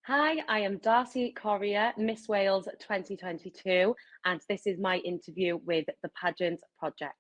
Hi, I am Darcey Corria, Miss Wales 2022, and this is my interview with the Pageant project.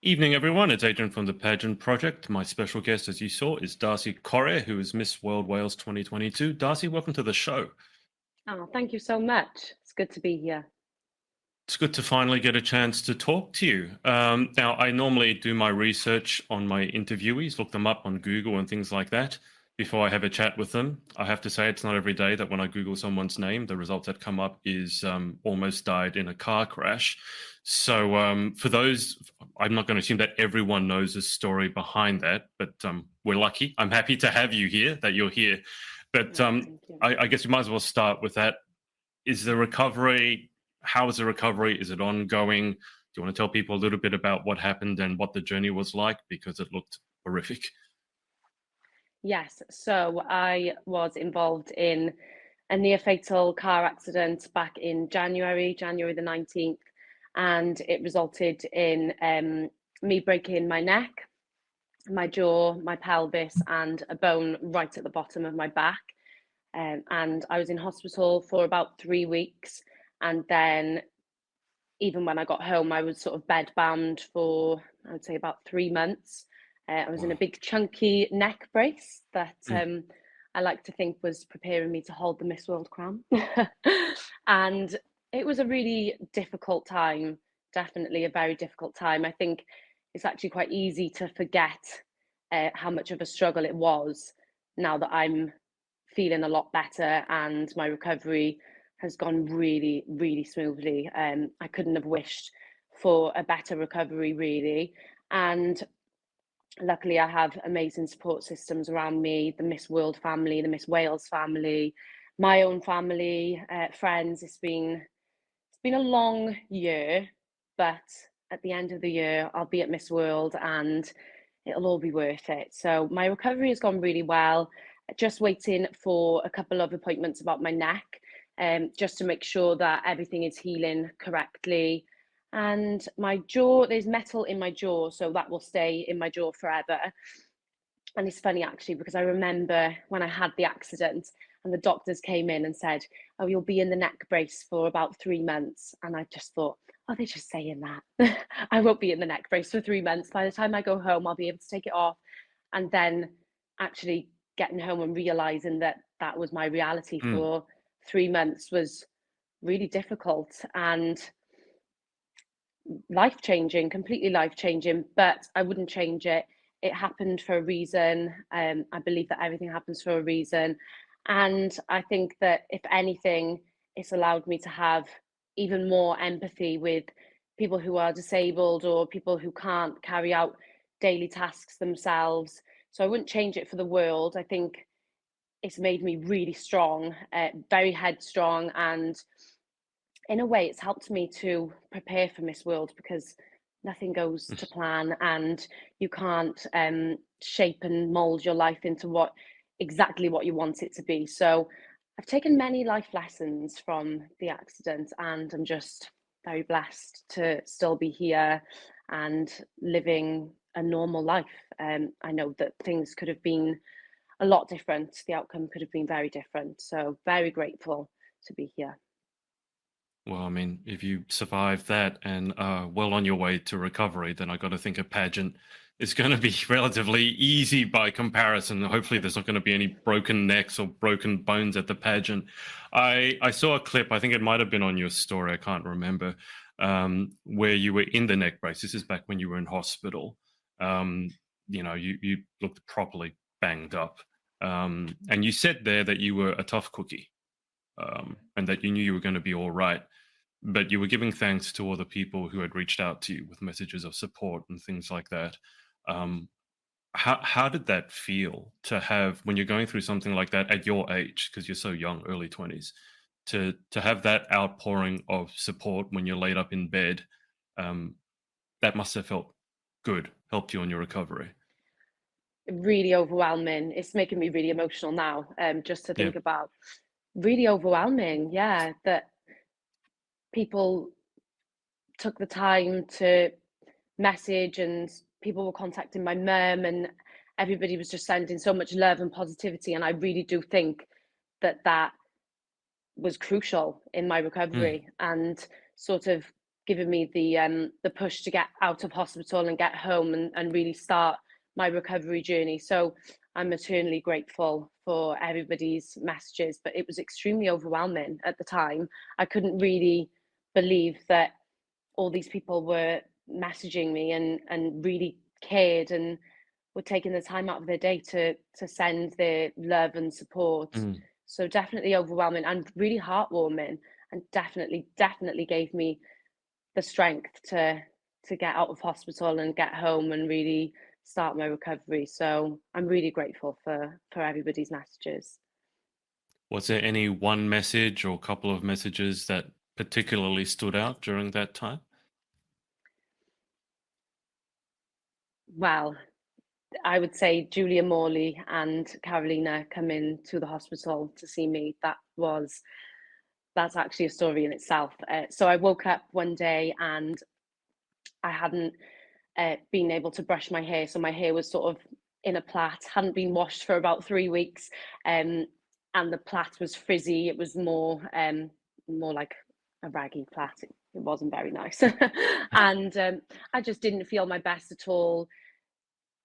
Evening, everyone. It's Adrian from the Pageant Project. My special guest, as you saw, is Darcey Corria, who is Miss World Wales 2022. Darcey, welcome to the show. Oh, thank you so much. It's good to be here. It's good to finally get a chance to talk to you. Now, I normally do my research on my interviewees, look them up on Google and things like that before I have a chat with them. I have to say it's not every day that when I Google someone's name, the results that come up is almost died in a car crash. So for those, I'm not going to assume that everyone knows the story behind that, but we're lucky. I'm happy to have you here, that you're here. But Thank you. I guess you might as well start with that. Is the recovery, how is the recovery? Is it ongoing? Do you want to tell people a little bit about what happened and what the journey was like? Because it looked horrific. Yes, so I was involved in a near fatal car accident back in January the 19th, and it resulted in me breaking my neck, my jaw, my pelvis, and a bone right at the bottom of my back. And I was in hospital for about 3 weeks. And then even when I got home, I was sort of bed bound for, I would say, about 3 months. I was in a Wow. big chunky neck brace that Mm. I like to think was preparing me to hold the Miss World crown. And it was a really difficult time, definitely a very difficult time. I think it's actually quite easy to forget how much of a struggle it was now that I'm feeling a lot better and my recovery has gone really, really smoothly. I couldn't have wished for a better recovery, really. And luckily, I have amazing support systems around me, the Miss World family, the Miss Wales family, my own family, friends. It's been a long year, but at the end of the year, I'll be at Miss World and it'll all be worth it. So my recovery has gone really well. Just waiting for a couple of appointments about my neck, just to make sure that everything is healing correctly. And my jaw, there's metal in my jaw, so that will stay in my jaw forever. And it's funny actually, because I remember when I had the accident and the doctors came in and said, "Oh, you'll be in the neck brace for about 3 months." And I just thought, "Oh, they're just saying that." I won't be in the neck brace for 3 months. By the time I go home, I'll be able to take it off. And then actually getting home and realizing that that was my reality Mm. for 3 months was really difficult and life changing, completely life changing. But I wouldn't change it. It happened for a reason. I believe that everything happens for a reason. And I think that if anything, it's allowed me to have even more empathy with people who are disabled or people who can't carry out daily tasks themselves. So I wouldn't change it for the world. I think it's made me really strong, very headstrong, and in a way, it's helped me to prepare for Miss World because nothing goes to plan, and you can't shape and mold your life into exactly what you want it to be. So I've taken many life lessons from the accident, and I'm just very blessed to still be here and living a normal life. I know that things could have been a lot different. The outcome could have been very different. So very grateful to be here. Well, I mean, if you survive that and are well on your way to recovery, then I got to think a pageant is going to be relatively easy by comparison. Hopefully, there's not going to be any broken necks or broken bones at the pageant. I saw a clip, I think it might have been on your story, I can't remember, where you were in the neck brace. This is back when you were in hospital. Um, you looked properly banged up. And you said there that you were a tough cookie. And that you knew you were going to be all right. But you were giving thanks to all the people who had reached out to you with messages of support and things like that. Um, how did that feel to have when you're going through something like that at your age, because you're so young, early 20s, to have that outpouring of support when you're laid up in bed? That must have felt good helped you on your recovery? Really overwhelming. It's making me really emotional now, just to Yeah. think about. Really overwhelming, yeah, that people took the time to message, and people were contacting my mum, and everybody was just sending so much love and positivity, and I really do think that that was crucial in my Mm. recovery, and sort of giving me the push to get out of hospital and get home, and really start my recovery journey. So I'm eternally grateful for everybody's messages, but it was extremely overwhelming at the time. I couldn't really believe that all these people were messaging me, and really cared, and were taking the time out of their day to send their love and support. Mm. So definitely overwhelming and really heartwarming, and definitely gave me the strength to get out of hospital and get home and really start my recovery. So I'm really grateful for everybody's messages. Was there any one message or couple of messages that particularly stood out during that time? Well, I would say Julia Morley and Carolina come in to the hospital to see me. That's actually a story in itself. So I woke up one day and I hadn't been able to brush my hair, so my hair was sort of in a plait, hadn't been washed for about 3 weeks, and the plait was frizzy. It was more like a raggy plait. It wasn't very nice, and I just didn't feel my best at all.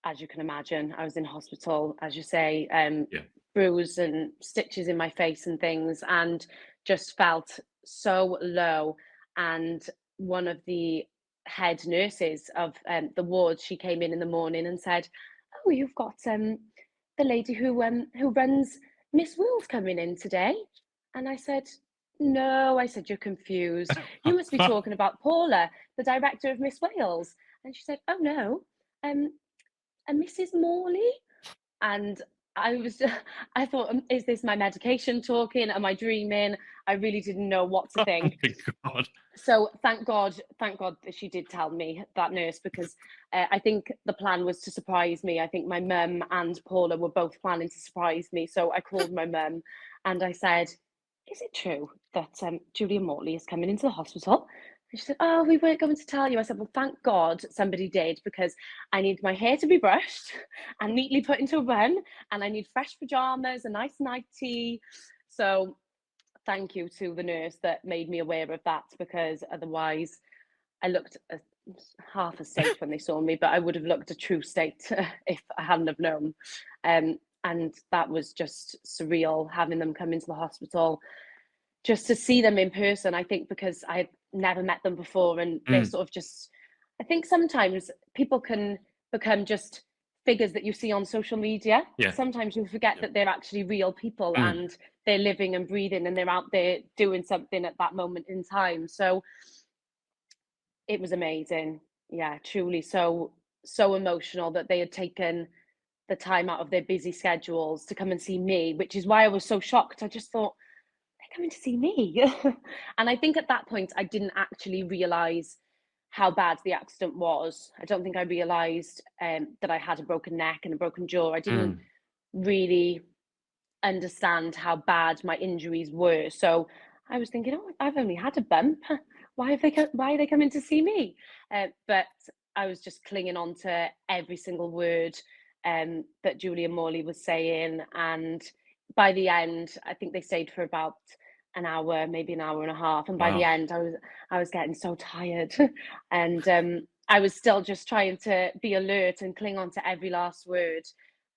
As you can imagine, I was in hospital, as you say, Yeah. bruise and stitches in my face and things, and just felt so low. And one of the head nurses of the ward, she came in the morning and said, "Oh, you've got the lady who runs Miss World coming in today." And I said, "No," I said, "you're confused. You must be talking about Paula, the director of Miss Wales." And she said, "Oh no, um, a Mrs. Morley." And I was, I thought, is this my medication talking? Am I dreaming? I really didn't know what to Oh think. my God. So thank God that she did tell me, that nurse, because I think the plan was to surprise me. I think my mum and Paula were both planning to surprise me. So I called my mum and I said, "Is it true that Julia Morley is coming into the hospital?" And she said, "Oh, we weren't going to tell you." I said, "Well, thank God somebody did, because I need my hair to be brushed and neatly put into a bun, and I need fresh pajamas, a nice nightie." So thank you to the nurse that made me aware of that, because otherwise I looked half a state when they saw me, but I would have looked a true state if I hadn't have known. And that was just surreal, having them come into the hospital, just to see them in person. I think because I had never met them before, and they're Mm. sort of just, I think sometimes people can become just figures that you see on social media. Yeah. Sometimes you forget Yeah. that they're actually real people, Mm. and they're living and breathing, and they're out there doing something at that moment in time. So it was amazing. Yeah, truly so emotional that they had taken the time out of their busy schedules to come and see me, which is why I was so shocked. I just thought, they're coming to see me. And I think at that point, I didn't actually realize how bad the accident was. I don't think I realized that I had a broken neck and a broken jaw. I didn't Mm. really understand how bad my injuries were. So I was thinking, oh, I've only had a bump. Why are they coming to see me? But I was just clinging on to every single word that Julia Morley was saying. And by the end, I think they stayed for about an hour, maybe an hour and a half. And by the Wow. end, I was getting so tired, and I was still just trying to be alert and cling on to every last word.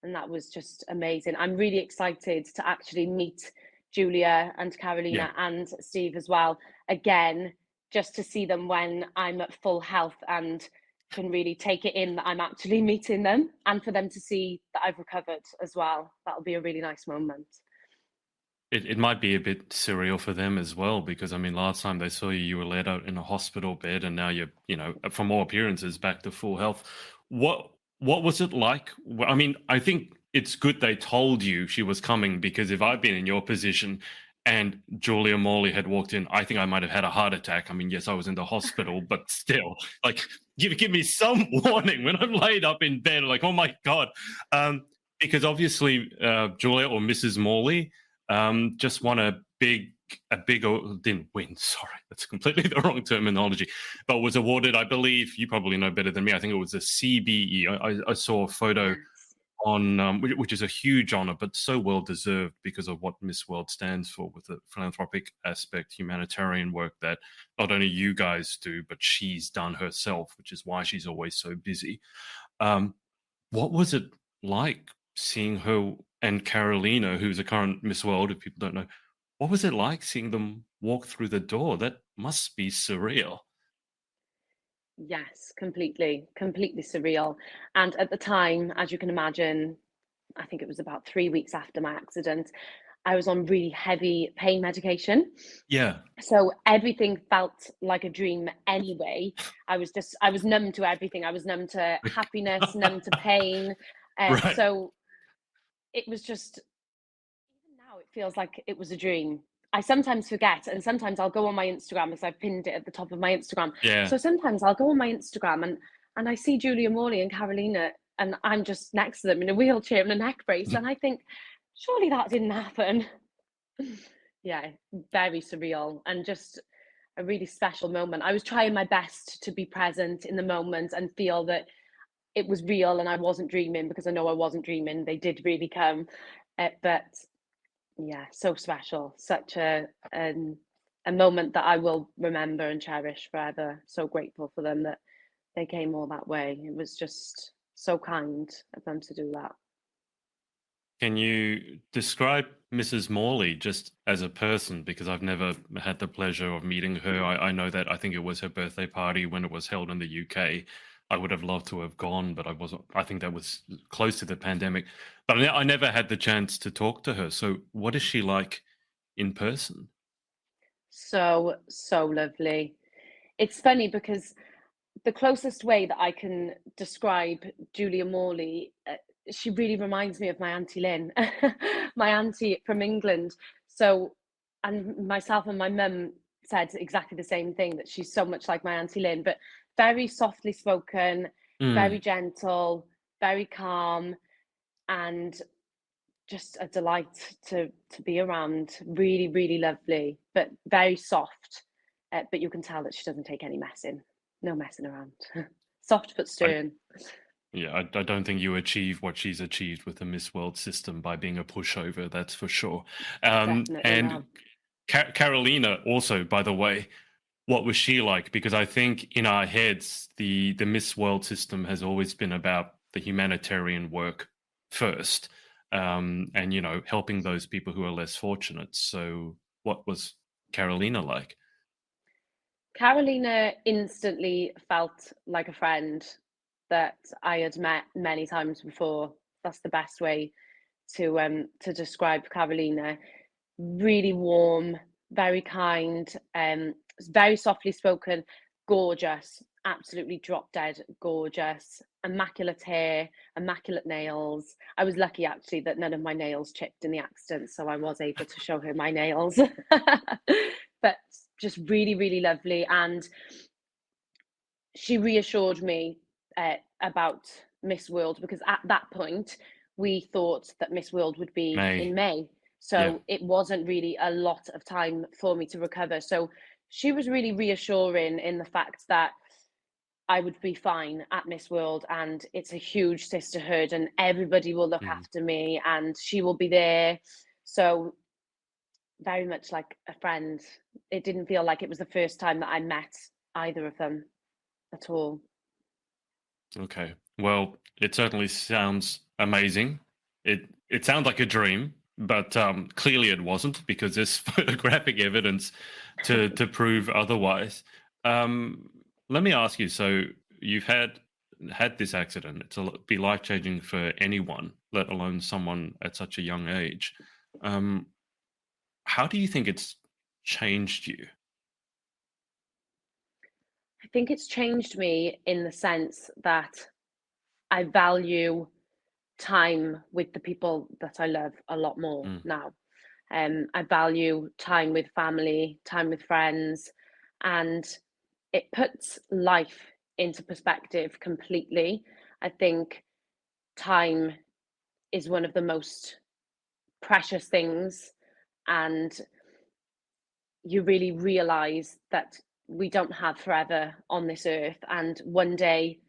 And that was just amazing. I'm really excited to actually meet Julia and Yeah. Carolina and Steve as well again, just to see them when I'm at full health and can really take it in that I'm actually meeting them, and for them to see that I've recovered as well. That'll be a really nice moment. It might be a bit surreal for them as well, because I mean, last time they saw you, you were laid out in a hospital bed, and now you're, from all appearances, back to full health. What was it like? I mean, I think it's good they told you she was coming, because if I'd been in your position and Julia Morley had walked in, I think I might have had a heart attack. I mean, yes, I was in the hospital, but still, like, give me some warning when I'm laid up in bed, like, oh my God. Um, because obviously, Julia or Mrs. Morley just won didn't win, sorry, that's completely the wrong terminology, but was awarded, I believe, you probably know better than me, I think it was a CBE. I saw a photo Yes. on which is a huge honor, but so well deserved because of what Miss World stands for, with the philanthropic aspect, humanitarian work that not only you guys do, but she's done herself, which is why she's always so busy. Um, what was it like seeing her and Carolina, who's a current Miss World, if people don't know, what was it like seeing them walk through the door? That must be surreal. Yes, completely surreal. And at the time, as you can imagine, I think it was about 3 weeks after my accident, I was on really heavy pain medication. Yeah. So everything felt like a dream anyway. I was numb to everything. I was numb to happiness, numb to pain. Right. So it was just, even now, it feels like it was a dream. I sometimes forget, and sometimes I'll go on my Instagram because I've pinned it at the top of my Instagram. Yeah. So sometimes I'll go on my Instagram and I see Julia Morley and Carolina, and I'm just next to them in a wheelchair and a neck brace, and I think, surely that didn't happen. Yeah, very surreal and just a really special moment. I was trying my best to be present in the moment and feel that it was real and I wasn't dreaming, because I know I wasn't dreaming. They did really come. But yeah, so special. Such a moment that I will remember and cherish forever. So grateful for them that they came all that way. It was just so kind of them to do that. Can you describe Mrs. Morley just as a person? Because I've never had the pleasure of meeting her. I know that I think it was her birthday party when it was held in the UK. I would have loved to have gone, but I wasn't. I think that was close to the pandemic. But I never had the chance to talk to her. So, what is she like in person? So, so lovely. It's funny because the closest way that I can describe Julia Morley, she really reminds me of my Auntie Lynn, my auntie from England. So, and myself and my mum said exactly the same thing, that she's so much like my Auntie Lynn, but very softly spoken, very Mm, gentle, very calm, and just a delight to be around. Really, really lovely, but very soft. But you can tell that she doesn't take any messing. No messing around. Soft but I, stern. yeah, I don't think you achieve what she's achieved with the Miss World system by being a pushover. That's for sure. Definitely And not. Carolina, also, by the way, what was she like? Because I think in our heads, the Miss World system has always been about the humanitarian work first, and helping those people who are less fortunate. So, what was Carolina like? Carolina instantly felt like a friend that I had met many times before. That's the best way to describe Carolina. Really warm, very kind, very softly spoken, gorgeous, absolutely drop dead gorgeous, immaculate hair, immaculate nails. I was lucky actually that none of my nails chipped in the accident, so I was able to show her my nails. But just really, really lovely. And she reassured me about Miss World, because at that point we thought that Miss World would be May, in May. yeah. So it wasn't really a lot of time for me to recover. So she was really reassuring in the fact that I would be fine at Miss World, and it's a huge sisterhood and everybody will look Mm. after me and she will be there. So very much like a friend. It didn't feel like it was the first time that I met either of them at all. Okay. Well, it certainly sounds amazing. It sounds like a dream, but clearly it wasn't, because there's photographic evidence to prove otherwise. Um, Let me ask you. So you've had this accident. Be life changing for anyone, let alone someone at such a young age. Um, how do you think it's changed you? I think it's changed me in the sense that I value time with the people that I love a lot more Mm, now. I value time with family, time with friends, and it puts life into perspective completely. I think time is one of the most precious things, and you really realize that we don't have forever on this earth, and one day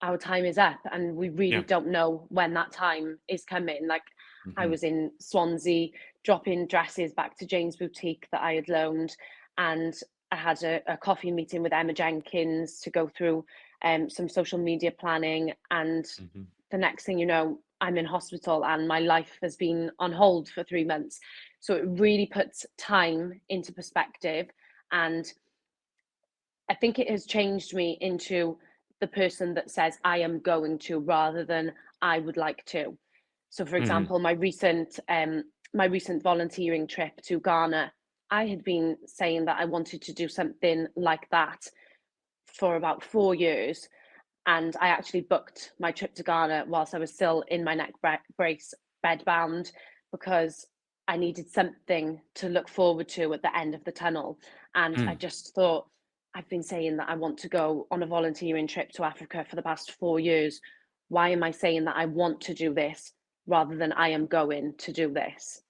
our time is up, and we really Yeah. don't know when that time is coming. Like, I Hmm. was in Swansea dropping dresses back to Jane's boutique that I had loaned, and I had a coffee meeting with Emma Jenkins to go through some social media planning, and Hmm. the next thing you know, I'm in hospital and my life has been on hold for 3 months. So it really puts time into perspective. And I think it has changed me into the person that says I am going to, rather than I would like to. So, for Hmm. example, my recent volunteering trip to Ghana, I had been saying that I wanted to do something like that for about 4 years, and I actually booked my trip to Ghana whilst I was still in my neck brace, bedbound, because I needed something to look forward to at the end of the tunnel. And I Mm. just thought, I've been saying that I want to go on a volunteering trip to Africa for the past 4 years. Why am I saying that I want to do this rather than I am going to do this?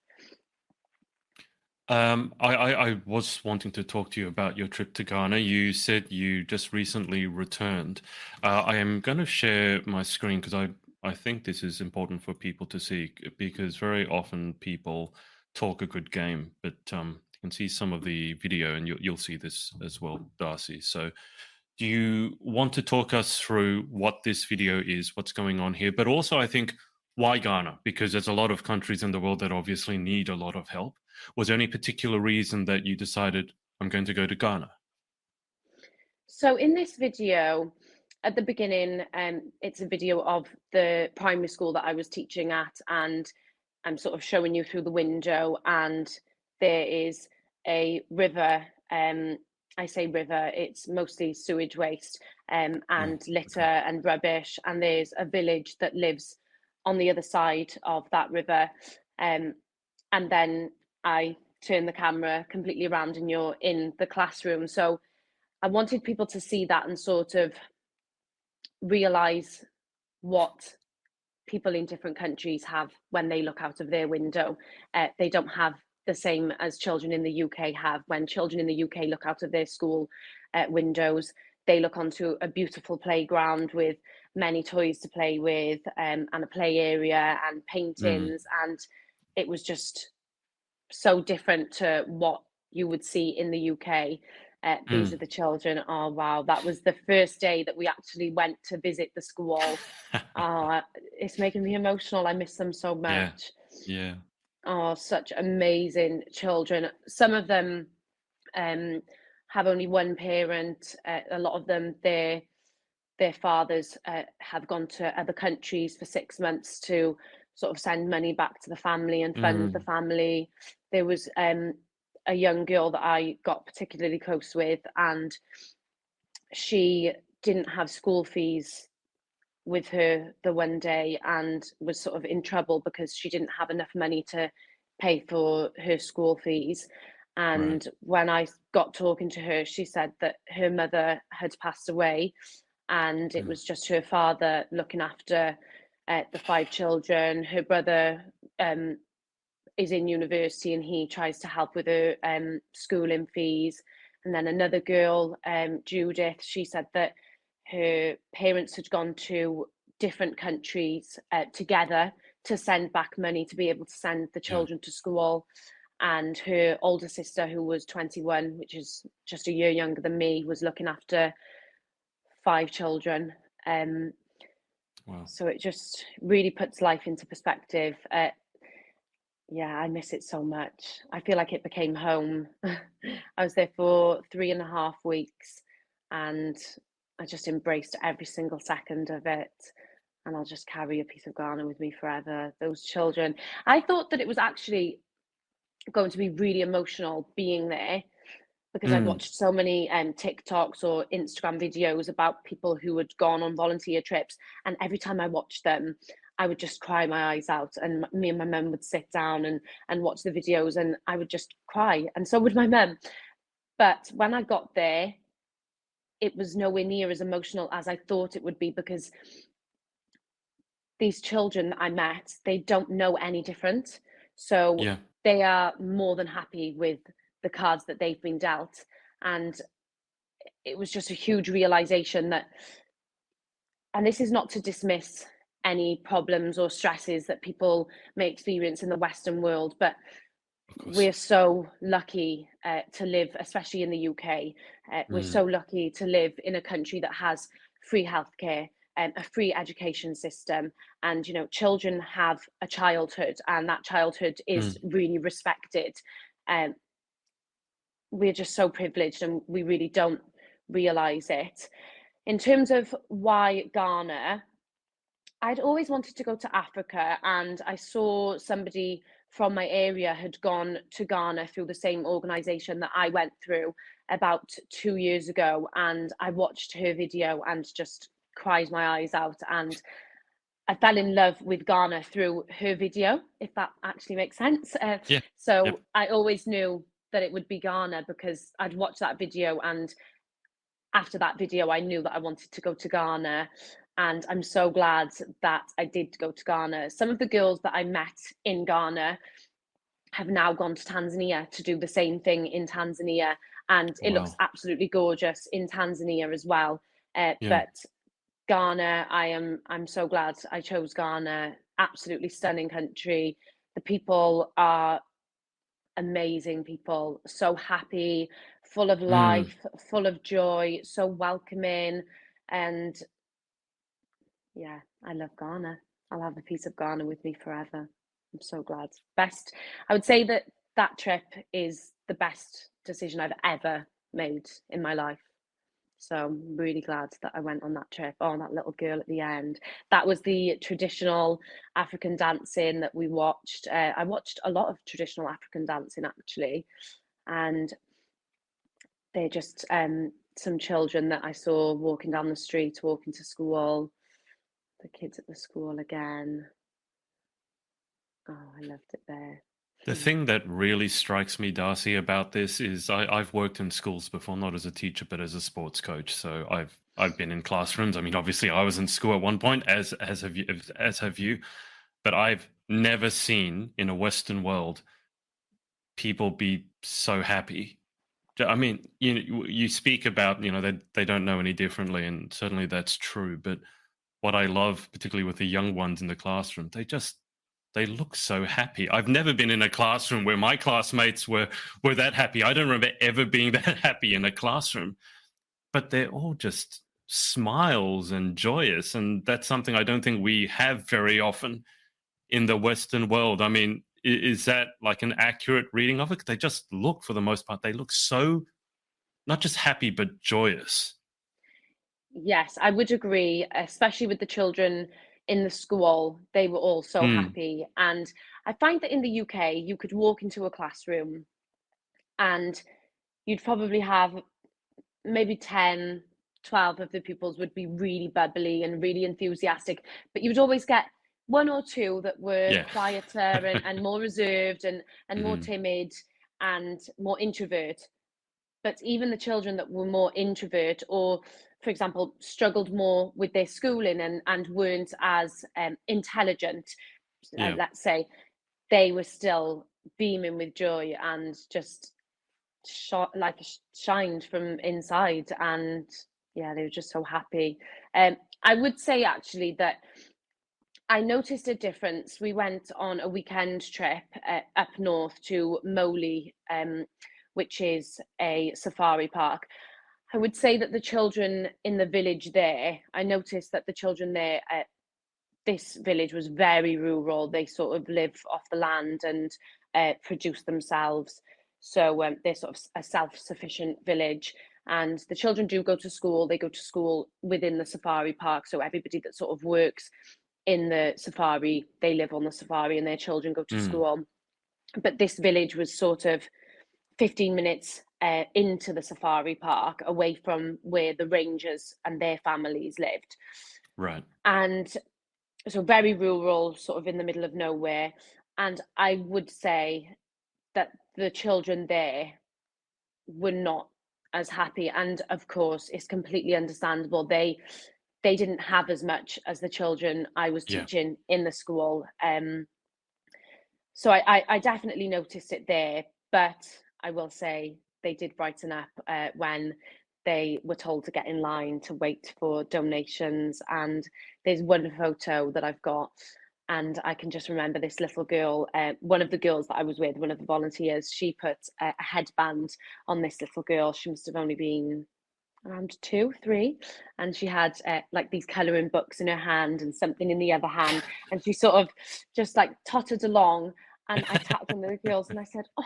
I was wanting to talk to you about your trip to Ghana. You said you just recently returned. I am going to share my screen because I think this is important for people to see, because very often people talk a good game, but you can see some of the video and you'll see this as well, Darcey. So do you want to talk us through what this video is, what's going on here, but also I think why Ghana? Because there's a lot of countries in the world that obviously need a lot of help. Was there any particular reason that you decided I'm going to go to Ghana? So in this video, at the beginning, it's a video of the primary school that I was teaching at, and I'm sort of showing you through the window, and there is a river. I say river, it's mostly sewage waste, Yeah. and litter Okay. and rubbish, and there's a village that lives on the other side of that river. Um, and then I turn the camera completely around, and you're in the classroom. So I wanted people to see that and sort of realize what people in different countries have when they look out of their window. They don't have the same as children in the UK have. When children in the UK look out of their school windows, they look onto a beautiful playground with many toys to play with, and a play area and Mm, paintings. And it was just so different to what you would see in the UK. These mm. are the children. Oh, wow. That was the first day that we actually went to visit the school. Oh, it's making me emotional. I miss them so Yeah. much. Yeah. Oh, such amazing children. Some of them um, have only one parent. A lot of them, their fathers have gone to other countries for 6 months to sort of send money back to the family and fund the Mm, family. There was a young girl that I got particularly close with, and she didn't have school fees with her the one day, and was sort of in trouble because she didn't have enough money to pay for her school fees. right. And when I got talking to her, she said that her mother had passed away, and it Mm, was just her father looking after the five children. Her brother um, is in university, and he tries to help with her schooling fees. And then another girl, Judith, she said that her parents had gone to different countries together to send back money to be able to send the yeah. children to school. And her older sister, who was 21, which is just a year younger than me, was looking after five children. Um, Wow. so it just really puts life into perspective. Yeah, I miss it so much. I feel like it became home. I was there for 3.5 weeks, and I just embraced every single second of it. And I'll just carry a piece of Ghana with me forever. Those children. I thought that it was actually going to be really emotional being there, because I'd Mm, watched so many TikToks or Instagram videos about people who had gone on volunteer trips, and every time I watched them, I would just cry my eyes out, and me and my mum would sit down and watch the videos, and I would just cry, and so would my mum. But when I got there, it was nowhere near as emotional as I thought it would be, because these children that I met, they don't know any different. So Yeah. they are more than happy with the cards that they've been dealt. And it was just a huge realization that, and this is not to dismiss any problems or stresses that people may experience in the Western world, but Of course. we're so lucky to live, especially in the UK. We're Mm, so lucky to live in a country that has free healthcare, a free education system, and children have a childhood, and that childhood is mm, really respected. Um, we're just so privileged, and we really don't realize it. In terms of why Ghana, I'd always wanted to go to Africa, and I saw somebody from my area had gone to Ghana through the same organization that I went through about 2 years ago. And I watched her video and just cried my eyes out. And I fell in love with Ghana through her video, if that actually makes sense. yeah. Yep. So I always knew that it would be Ghana because I'd watched that video, and after that video, I knew that I wanted to go to Ghana. And I'm so glad that I did go to Ghana. Some of the girls that I met in Ghana have now gone to Tanzania to do the same thing in Tanzania. And it looks Wow. absolutely gorgeous in Tanzania as well. Yeah. But Ghana, I'm so glad I chose Ghana. Absolutely stunning country. The people are amazing people, so happy, full of Mm. life, full of joy, so welcoming. And yeah, I love Ghana. I'll have a piece of Ghana with me forever. I'm so glad. Best, I would say that that trip is the best decision I've ever made in my life. So I'm really glad that I went on that trip. Oh, that little girl at the end. That was the traditional African dancing that we watched. I watched a lot of traditional African dancing actually. And they're just some children that I saw walking down the street, walking to school. The kids at the school again. Oh, I loved it there. The thing that really strikes me, Darcy, about this is I've worked in schools before, not as a teacher, but as a sports coach. So I've been in classrooms. I mean, obviously, I was in school at one point, as have you. But I've never seen in a Western world people be so happy. I mean, you speak about they don't know any differently, and certainly that's true. But what I love, particularly with the young ones in the classroom, they look so happy. I've never been in a classroom where my classmates were that happy. I don't remember ever being that happy in a classroom. But they're all just smiles and joyous, and that's something I don't think we have very often in the Western world. I mean, is that like an accurate reading of it? They just look, for the most part, they look so not just happy but joyous. Yes, I would agree, especially with the children in the school. They were all so Mm, happy. And I find that in the UK, you could walk into a classroom and you'd probably have maybe 10, 12 of the pupils would be really bubbly and really enthusiastic, but you would always get one or two that were yeah. quieter and more reserved and more Mm, timid and more introvert. But even the children that were more introvert, or for example struggled more with their schooling and weren't as intelligent, yeah. let's say, they were still beaming with joy and just shined from inside. And yeah, they were just so happy. I would say actually that I noticed a difference. We went on a weekend trip up north to Moli, which is a safari park. I would say that the children in the village there, I noticed that the children there at this village was very rural. They sort of live off the land and produce themselves. So they're sort of a self-sufficient village. And the children do go to school. They go to school within the safari park. So everybody that sort of works in the safari, they live on the safari and their children go to Mm, school. But this village was sort of 15 minutes into the safari park, away from where the rangers and their families lived. right. And so very rural, sort of in the middle of nowhere. And I would say that the children there were not as happy. And of course, it's completely understandable. They didn't have as much as the children I was Yeah. teaching in the school. So I definitely noticed it there, but I will say they did brighten up when they were told to get in line to wait for donations. And there's one photo that I've got, and I can just remember this little girl, one of the girls that I was with, one of the volunteers, she put a headband on this little girl. She must have only been around 2, 3, and she had like these colouring books in her hand and something in the other hand, and she sort of just like tottered along. And I tapped on the girls and I said, "Oh,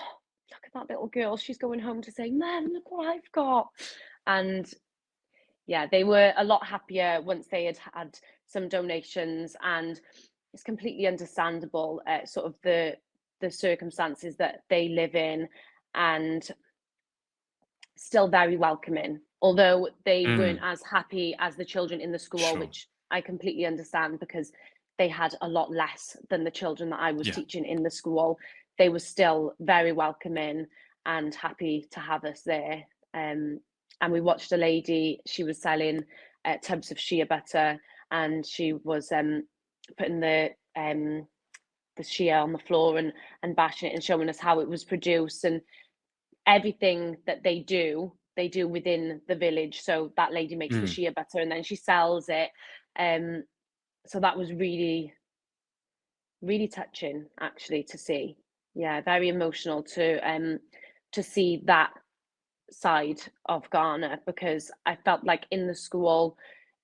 look at that little girl! She's going home to say, Mum, look what I've got." And yeah, they were a lot happier once they had had some donations, and it's completely understandable, sort of the circumstances that they live in, and still very welcoming, although they weren't Mm, as happy as the children in the school, sure. which I completely understand because they had a lot less than the children that I was Yeah. teaching in the school. They were still very welcoming and happy to have us there. And we watched a lady, she was selling tubs of shea butter, and she was putting the shea on the floor and bashing it and showing us how it was produced. And everything that they do within the village. So that lady makes the Mm, shea butter and then she sells it. Um, so that was really, really touching actually to see. Yeah, very emotional to see that side of Ghana, because I felt like in the school,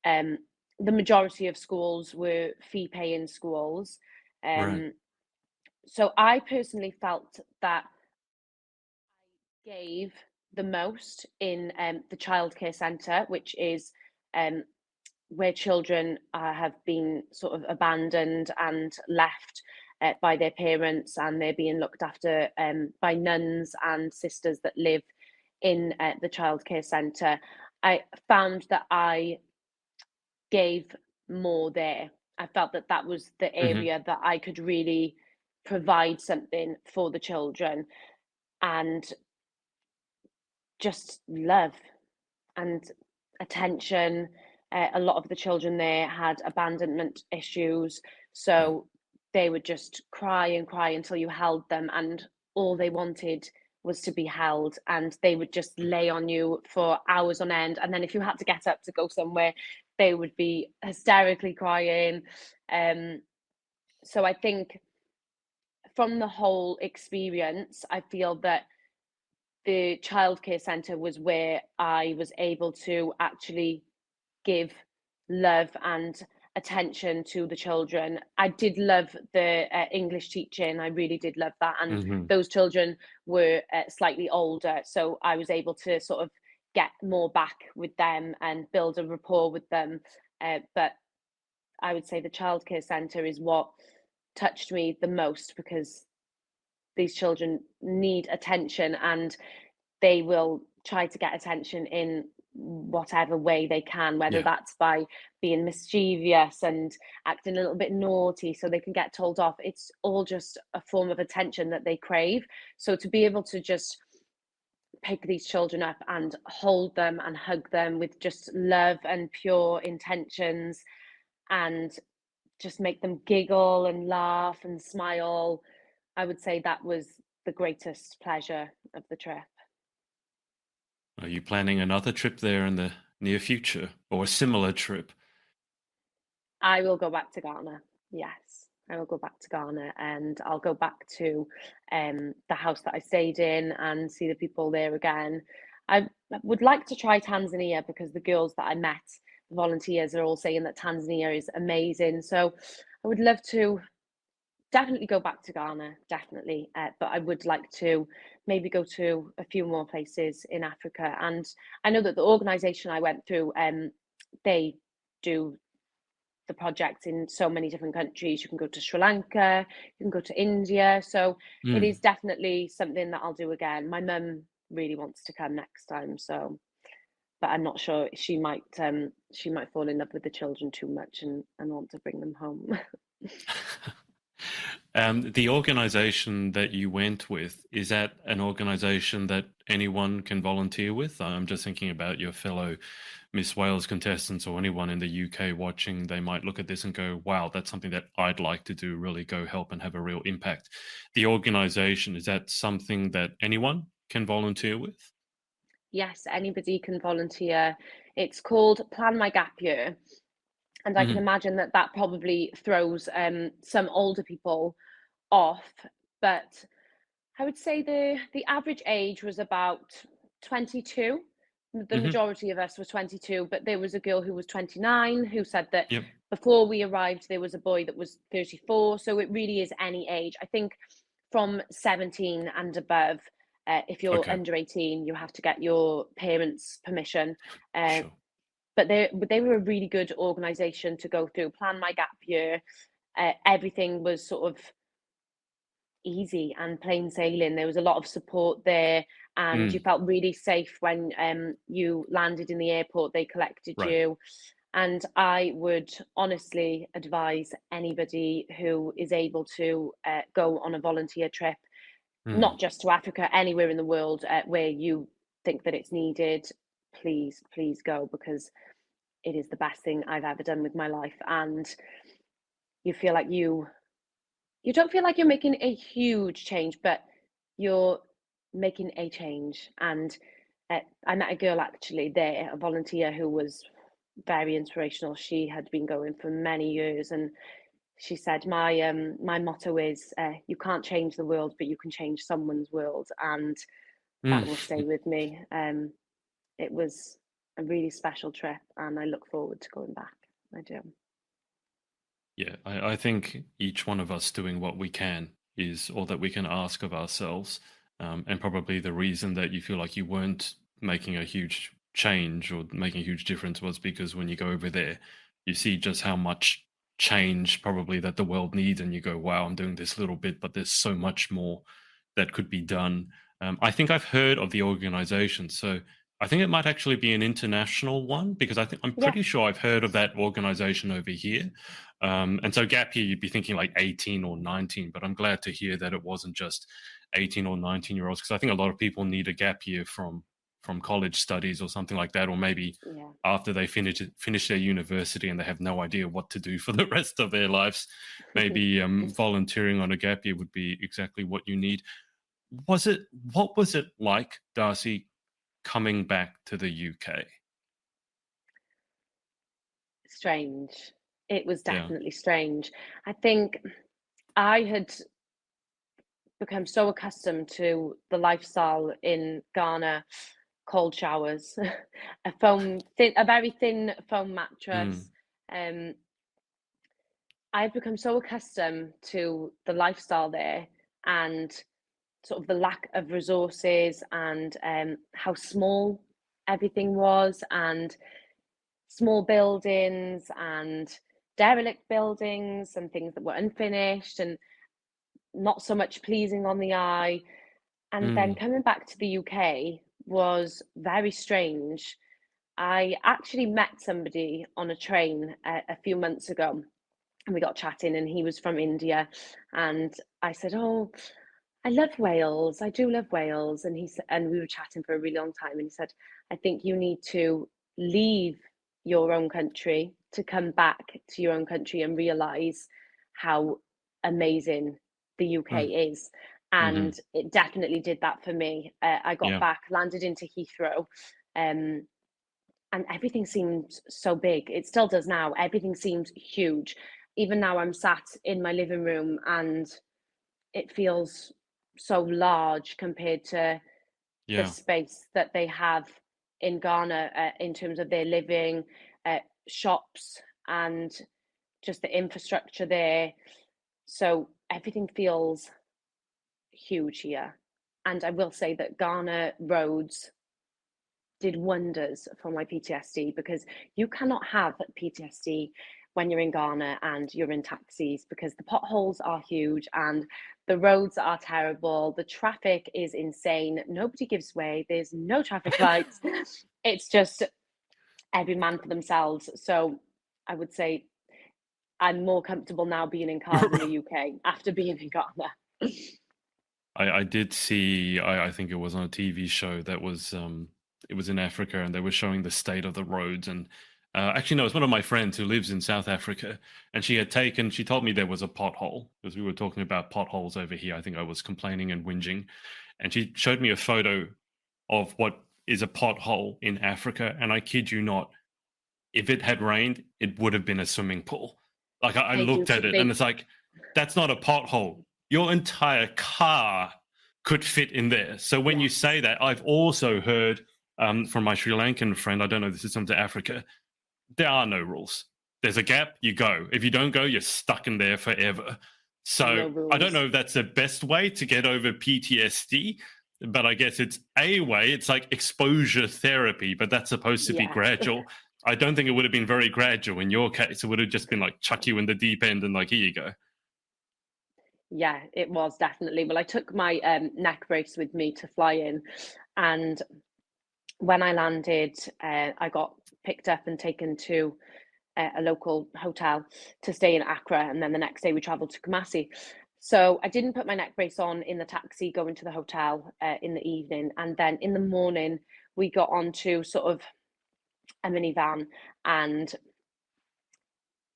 um, the majority of schools were fee paying schools. right. Um, so I personally felt that gave the most in the childcare centre, which is um, where children have been sort of abandoned and left by their parents, and they're being looked after by nuns and sisters that live in the childcare centre. I found that I gave more there. I felt that that was the Hmm. area that I could really provide something for the children, and just love and attention. A lot of the children there had abandonment issues, Right. so they would just cry and cry until you held them, and all they wanted was to be held. And they would just lay on you for hours on end. And then if you had to get up to go somewhere, they would be hysterically crying. Um, so I think from the whole experience, I feel that the childcare centre was where I was able to actually give love and attention to the children. I did love the English teaching. I really did love that. And Hmm. those children were slightly older. So I was able to sort of get more back with them and build a rapport with them. But I would say the childcare centre is what touched me the most, because these children need attention, and they will try to get attention in whatever way they can, whether Yeah. that's by being mischievous and acting a little bit naughty so they can get told off. It's all just a form of attention that they crave. So to be able to just pick these children up and hold them and hug them with just love and pure intentions, and just make them giggle and laugh and smile, I would say that was the greatest pleasure of the trip. Are you planning another trip there in the near future or a similar trip? I will go back to Ghana. Yes, I will go back to Ghana, and I'll go back to the house that I stayed in and see the people there again. I would like to try Tanzania because the girls that I met, the volunteers, are all saying that Tanzania is amazing. So I would love to definitely go back to Ghana, definitely. But I would like to maybe go to a few more places in Africa. And I know that the organisation I went through, they do the project in so many different countries. You can go to Sri Lanka, you can go to India. So it Mm. is definitely something that I'll do again. My mum really wants to come next time, so but I'm not sure. She might fall in love with the children too much and want to bring them home. The organization that you went with, is that an organization that anyone can volunteer with? I'm just thinking about your fellow Miss Wales contestants or anyone in the UK watching. They might look at this and go, wow, that's something that I'd like to do, really go help and have a real impact. The organization, is that something that anyone can volunteer with? Yes, anybody can volunteer. It's called Plan My Gap Year. And I can Hmm. imagine that that probably throws some older people off. But I would say the average age was about 22. The Hmm. majority of us were 22, but there was a girl who was 29 who said that Yep. before we arrived, there was a boy that was 34. So it really is any age. I think from 17 and above, if you're Okay. under 18, you have to get your parents' permission. Uh, Sure. but they were a really good organisation to go through. Plan My Gap Year. Everything was sort of easy and plain sailing. There was a lot of support there, and you Mm, felt really safe when you landed in the airport. They collected right. you. And I would honestly advise anybody who is able to go on a volunteer trip, Mm, not just to Africa, anywhere in the world where you think that it's needed. Please, please go, because it is the best thing I've ever done with my life. And you feel like you don't feel like you're making a huge change, but you're making a change. And I met a girl actually there, a volunteer who was very inspirational. She had been going for many years, and she said, my motto is, you can't change the world, but you can change someone's world," and that mm. will stay with me. It was a really special trip, and I look forward to going back. I do. Yeah, I think each one of us doing what we can is all that we can ask of ourselves. And probably the reason that you feel like you weren't making a huge change or making a huge difference was because when you go over there, you see just how much change probably that the world needs. And you go, wow, I'm doing this little bit, but there's so much more that could be done. I think I've heard of the organization. So I think it might actually be an international one because I'm Yeah. pretty sure I've heard of that organization over here. And so gap year, you'd be thinking like 18 or 19, but I'm glad to hear that it wasn't just 18 or 19-year-olds because I think a lot of people need a gap year from college studies or something like that, or maybe Yeah. after they finish their university and they have no idea what to do for the rest of their lives. Maybe volunteering on a gap year would be exactly what you need. What was it like, Darcey, coming back to the UK? Strange. It was Yeah. definitely strange. I think I had become so accustomed to the lifestyle in Ghana, cold showers, a very thin foam Mm, mattress. Um, I've become so accustomed to the lifestyle there, and sort of the lack of resources, and how small everything was, and small buildings, and derelict buildings, and things that were unfinished and not so much pleasing on the eye. And then mm, coming back to the UK was very strange. I actually met somebody on a train a few months ago, and we got chatting, and he was from India. And I said, "Oh, I love Wales. I do love Wales." And he said, and we were chatting for a really long time. And he said, "I think you need to leave your own country to come back to your own country and realize how amazing the UK mm, is." mhm. And it definitely did that for me. I got Yeah. back, landed into Heathrow, um, and everything seemed so big. It still does now. Everything seems huge. Even now, I'm sat in my living room, and it feels so large compared to the Yeah. space that they have in Ghana, in terms of their living, uh, shops, and just the infrastructure there. So everything feels huge here. And I will say that Ghana roads did wonders for my PTSD, because you cannot have PTSD when you're in Ghana and you're in taxis, because the potholes are huge and the roads are terrible. The traffic is insane. Nobody gives way. There's no traffic lights. It's just every man for themselves. So I would say I'm more comfortable now being in cars in the UK after being in Ghana. I did see, I think it was on a TV show that was, it was in Africa, and they were showing the state of the roads. And actually, no, it's one of my friends who lives in South Africa, and she told me there was a pothole, because we were talking about potholes over here. I think I was complaining and whinging. And she showed me a photo of what is a pothole in Africa. And I kid you not, if it had rained, it would have been a swimming pool. Like I They do. looked at it and it's like, that's not a pothole. Your entire car could fit in there. So when you say that, I've also heard from my Sri Lankan friend, I don't know if this is something to Africa, there are no rules. There's a gap, you go. If you don't go, you're stuck in there forever. So No I don't rules. know if that's the best way to get over PTSD, but I guess it's a way. It's like exposure therapy, but that's supposed to be gradual. I don't think it would have been very gradual in your case. It would have just been like chuck you in the deep end and like, here you go. Yeah, it was definitely. Well, I took my neck brace with me to fly in, and when I landed, I got picked up and taken to a local hotel to stay in Accra, and then the next day we travelled to Kumasi. So I didn't put my neck brace on in the taxi going to the hotel in the evening, and then in the morning we got onto sort of a minivan, and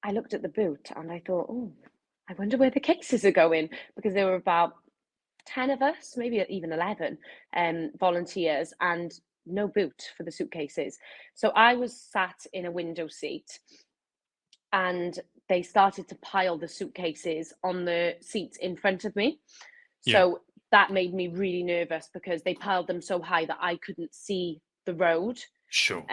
I looked at the boot and I thought, oh, I wonder where the cases are going, because there were about 10 of us, maybe even 11 volunteers, and no boot for the suitcases. So I was sat in a window seat, and they started to pile the suitcases on the seats in front of me. So that made me really nervous, because they piled them so high that I couldn't see the road. Sure.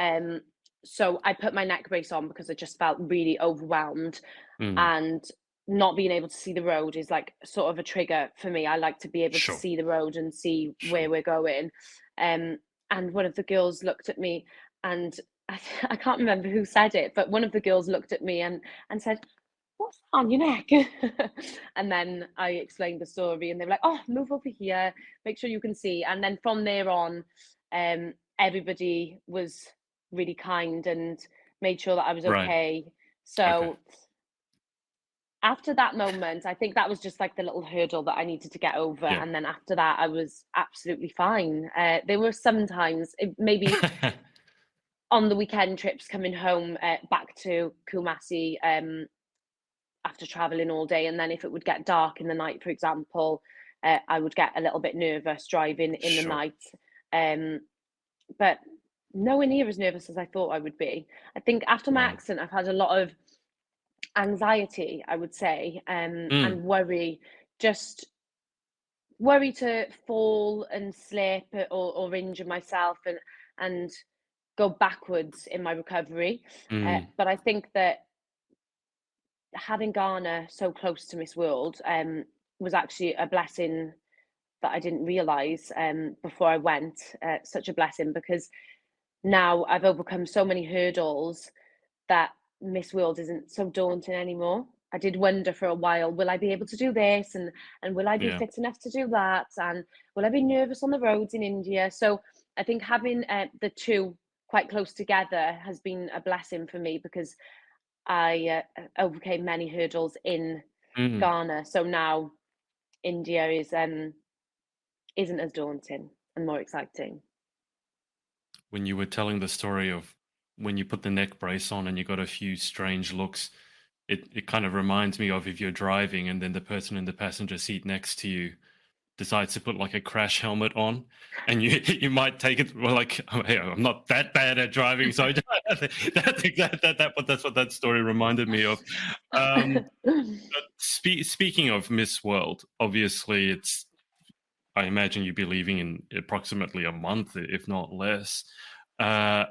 So I put my neck brace on because I just felt really overwhelmed, and not being able to see the road is like sort of a trigger for me. I like to be able to see the road and see where we're going. And one of the girls looked at me, and I can't remember who said it, but one of the girls looked at me and said, "What's on your neck?" And then I explained the story, and they were like, "Oh, move over here, make sure you can see." And then from there on, everybody was really kind and made sure that I was okay. So after that moment, I think that was just like the little hurdle that I needed to get over. And then after that, I was absolutely fine. There were some times, maybe on the weekend trips coming home back to Kumasi after traveling all day. And then if it would get dark in the night, for example, I would get a little bit nervous driving in the night. But nowhere near as nervous as I thought I would be. I think after my accident, I've had a lot of anxiety, I would say, and worry, just worry to fall and slip or injure myself and go backwards in my recovery. But I think that having Ghana so close to Miss World was actually a blessing that I didn't realise before I went. Such a blessing, because now I've overcome so many hurdles that Miss World isn't so daunting anymore. I did wonder for a while, will I be able to do this, and will I be fit enough to do that, and will I be nervous on the roads in India? So I think having the two quite close together has been a blessing for me, because I overcame many hurdles in Ghana. So now India isn't as daunting and more exciting. When you were telling the story of when you put the neck brace on and you got a few strange looks, it kind of reminds me of if you're driving and then the person in the passenger seat next to you decides to put like a crash helmet on, and you might take it, well, like, oh, hey, I'm not that bad at driving, so that's what that story reminded me of. But speaking of Miss World, obviously I imagine you'd be leaving in approximately a month, if not less. How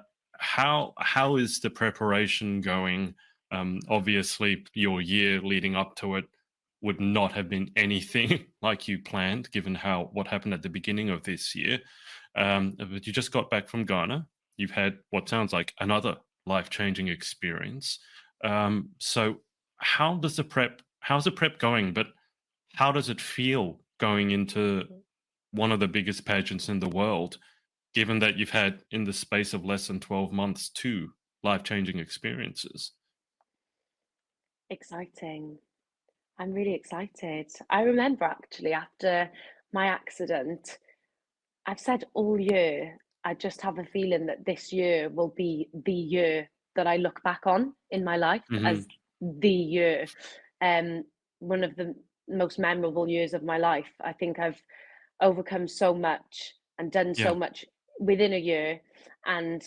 is the preparation going? Obviously, your year leading up to it would not have been anything like you planned, given what happened at the beginning of this year. But you just got back from Ghana. You've had what sounds like another life-changing experience. So how's the prep going? But how does it feel going into one of the biggest pageants in the world, given that you've had, in the space of less than 12 months, 2 life-changing experiences? Exciting. I'm really excited. I remember actually after my accident, I've said all year, I just have a feeling that this year will be the year that I look back on in my life Hmm. as the year. Um, One of the most memorable years of my life. I think I've overcome so much and done so Yeah. much within a year. And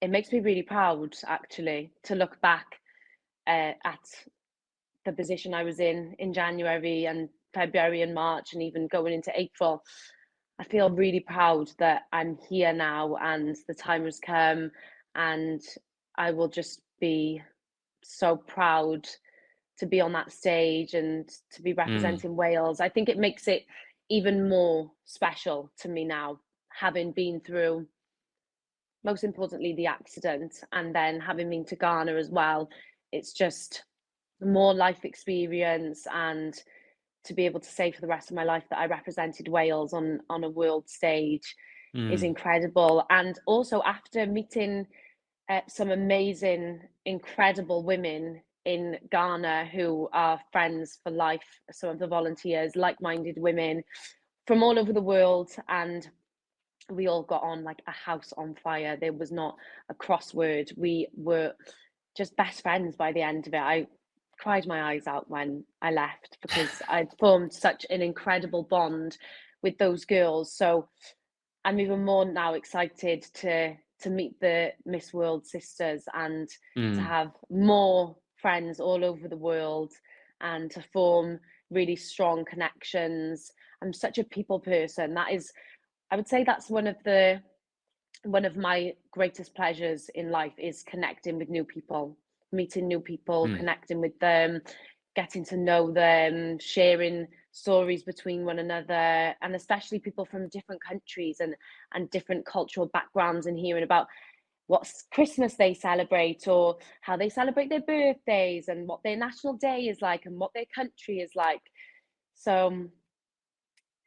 it makes me really proud, actually, to look back at the position I was in January and February and March and even going into April. I feel really proud that I'm here now and the time has come, and I will just be so proud to be on that stage and to be Mm. representing Wales. I think it makes it even more special to me now, having been through, most importantly, the accident, and then having been to Ghana as well. It's just more life experience, and to be able to say for the rest of my life that I represented Wales on a world stage is Mm. incredible. And also after meeting some amazing, incredible women in Ghana who are friends for life, some of the volunteers, like-minded women from all over the world, and we all got on like a house on fire. There was not a crossword. We were just best friends by the end of it. I cried my eyes out when I left because I'd formed such an incredible bond with those girls. So I'm even more now excited to meet the Miss World sisters and to Mm. have more friends all over the world and to form really strong connections. I'm such a people person. That is, I would say that's one of my greatest pleasures in life is connecting with new people, meeting new people, Mm. connecting with them, getting to know them, sharing stories between one another, and especially people from different countries and different cultural backgrounds, and hearing about what Christmas they celebrate or how they celebrate their birthdays and what their national day is like and what their country is like. So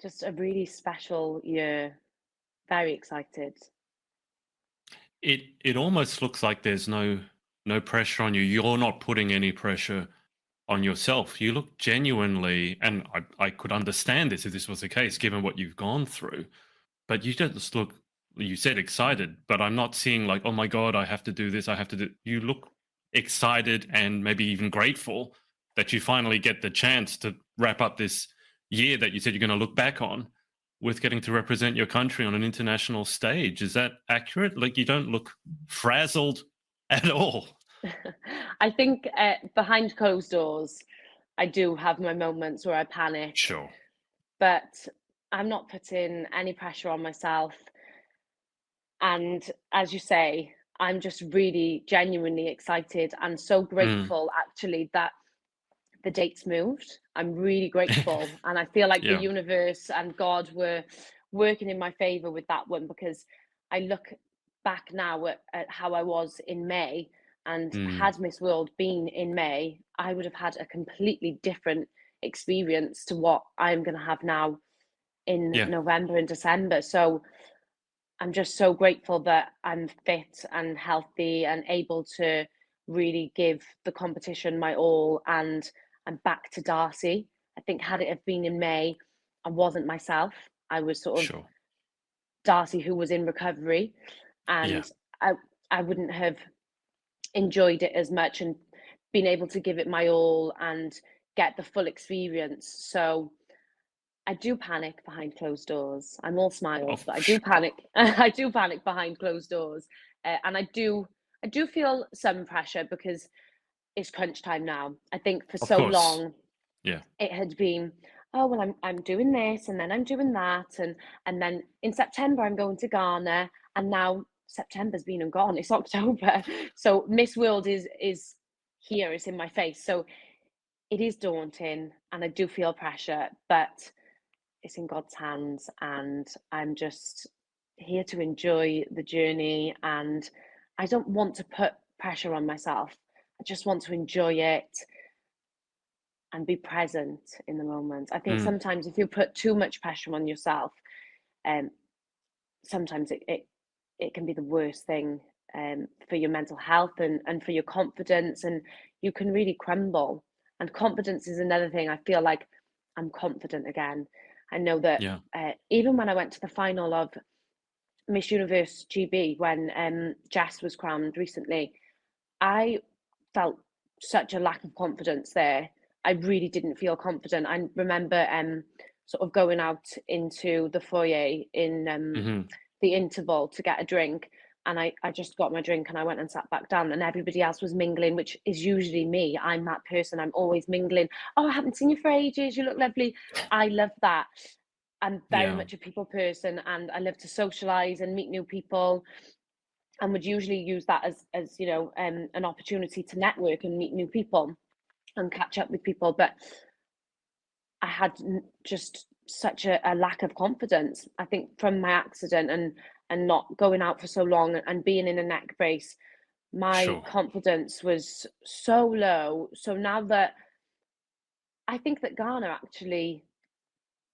just a really special year. Very excited. It almost looks like there's no pressure on you. You're not putting any pressure on yourself. You look genuinely, and I could understand this if this was the case, given what you've gone through. But you just look, you said excited, but I'm not seeing like, oh my God, I have to do this, I have to do. You look excited and maybe even grateful that you finally get the chance to wrap up this year that you said you're going to look back on with getting to represent your country on an international stage. Is that accurate? Like, you don't look frazzled at all. I think behind closed doors, I do have my moments where I panic, Sure. but I'm not putting any pressure on myself. And as you say, I'm just really genuinely excited and so Mm. grateful actually that the dates moved. I'm really grateful. And I feel like the Yeah. universe and God were working in my favor with that one because I look back now at how I was in May. And Mm. had Miss World been in May, I would have had a completely different experience to what I'm going to have now in Yeah. November and December. So I'm just so grateful that I'm fit and healthy and able to really give the competition my all. And I'm back to Darcey. I think had it have been in May, I wasn't myself. I was sort of Sure. Darcey who was in recovery, Yeah. and I I wouldn't have enjoyed it as much and been able to give it my all and get the full experience. So I do panic behind closed doors. I'm all Oh, smiles, but I do sure. panic. I do panic behind closed doors, and I do feel some pressure because it's crunch time now. I think for Of so course. long Yeah. it had been, oh well, I'm doing this and then I'm doing that, and then in September I'm going to Ghana, and now September's been and gone. It's October, so Miss World is here. It's in my face. So it is daunting, and I do feel pressure, but it's in God's hands, and I'm just here to enjoy the journey. And I don't want to put pressure on myself. I just want to enjoy it and be present in the moment. I think Mm. sometimes if you put too much pressure on yourself, um, sometimes it can be the worst thing for your mental health and for your confidence, and you can really crumble. And confidence is another thing. I feel like I'm confident again. I know that Yeah. even when I went to the final of Miss Universe GB when Jess was crowned recently, I felt such a lack of confidence there. I really didn't feel confident. I remember sort of going out into the foyer in Hmm. the interval to get a drink, and I just got my drink and I went and sat back down, and everybody else was mingling, which is usually me. I'm that person. I'm always mingling. Oh, I haven't seen you for ages. You look lovely. I love that. I'm very Yeah. much a people person, and I love to socialize and meet new people, and would usually use that as an opportunity to network and meet new people and catch up with people. But I had just such a lack of confidence. I think from my accident and not going out for so long and being in a neck brace, my Sure. confidence was so low. So now that I think that Ghana actually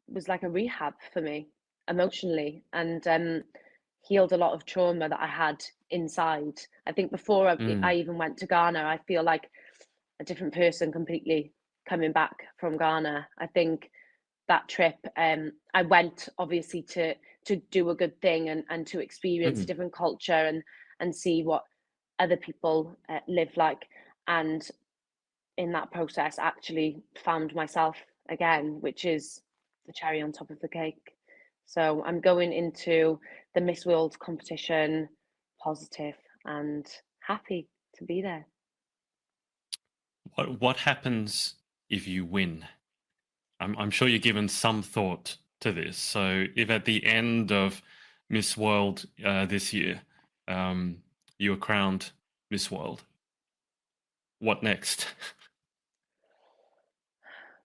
was like a rehab for me emotionally, and healed a lot of trauma that I had inside. I think before I Mm. even went to Ghana, I feel like a different person completely coming back from Ghana. I think that trip, I went obviously to do a good thing and to experience a Mm. different culture and see what other people live like, and in that process actually found myself again, which is the cherry on top of the cake. So I'm going into the Miss World competition positive and happy to be there. What happens if you win? I'm sure you've given some thought to this. So, if at the end of Miss World this year, um, you are crowned Miss World, what next?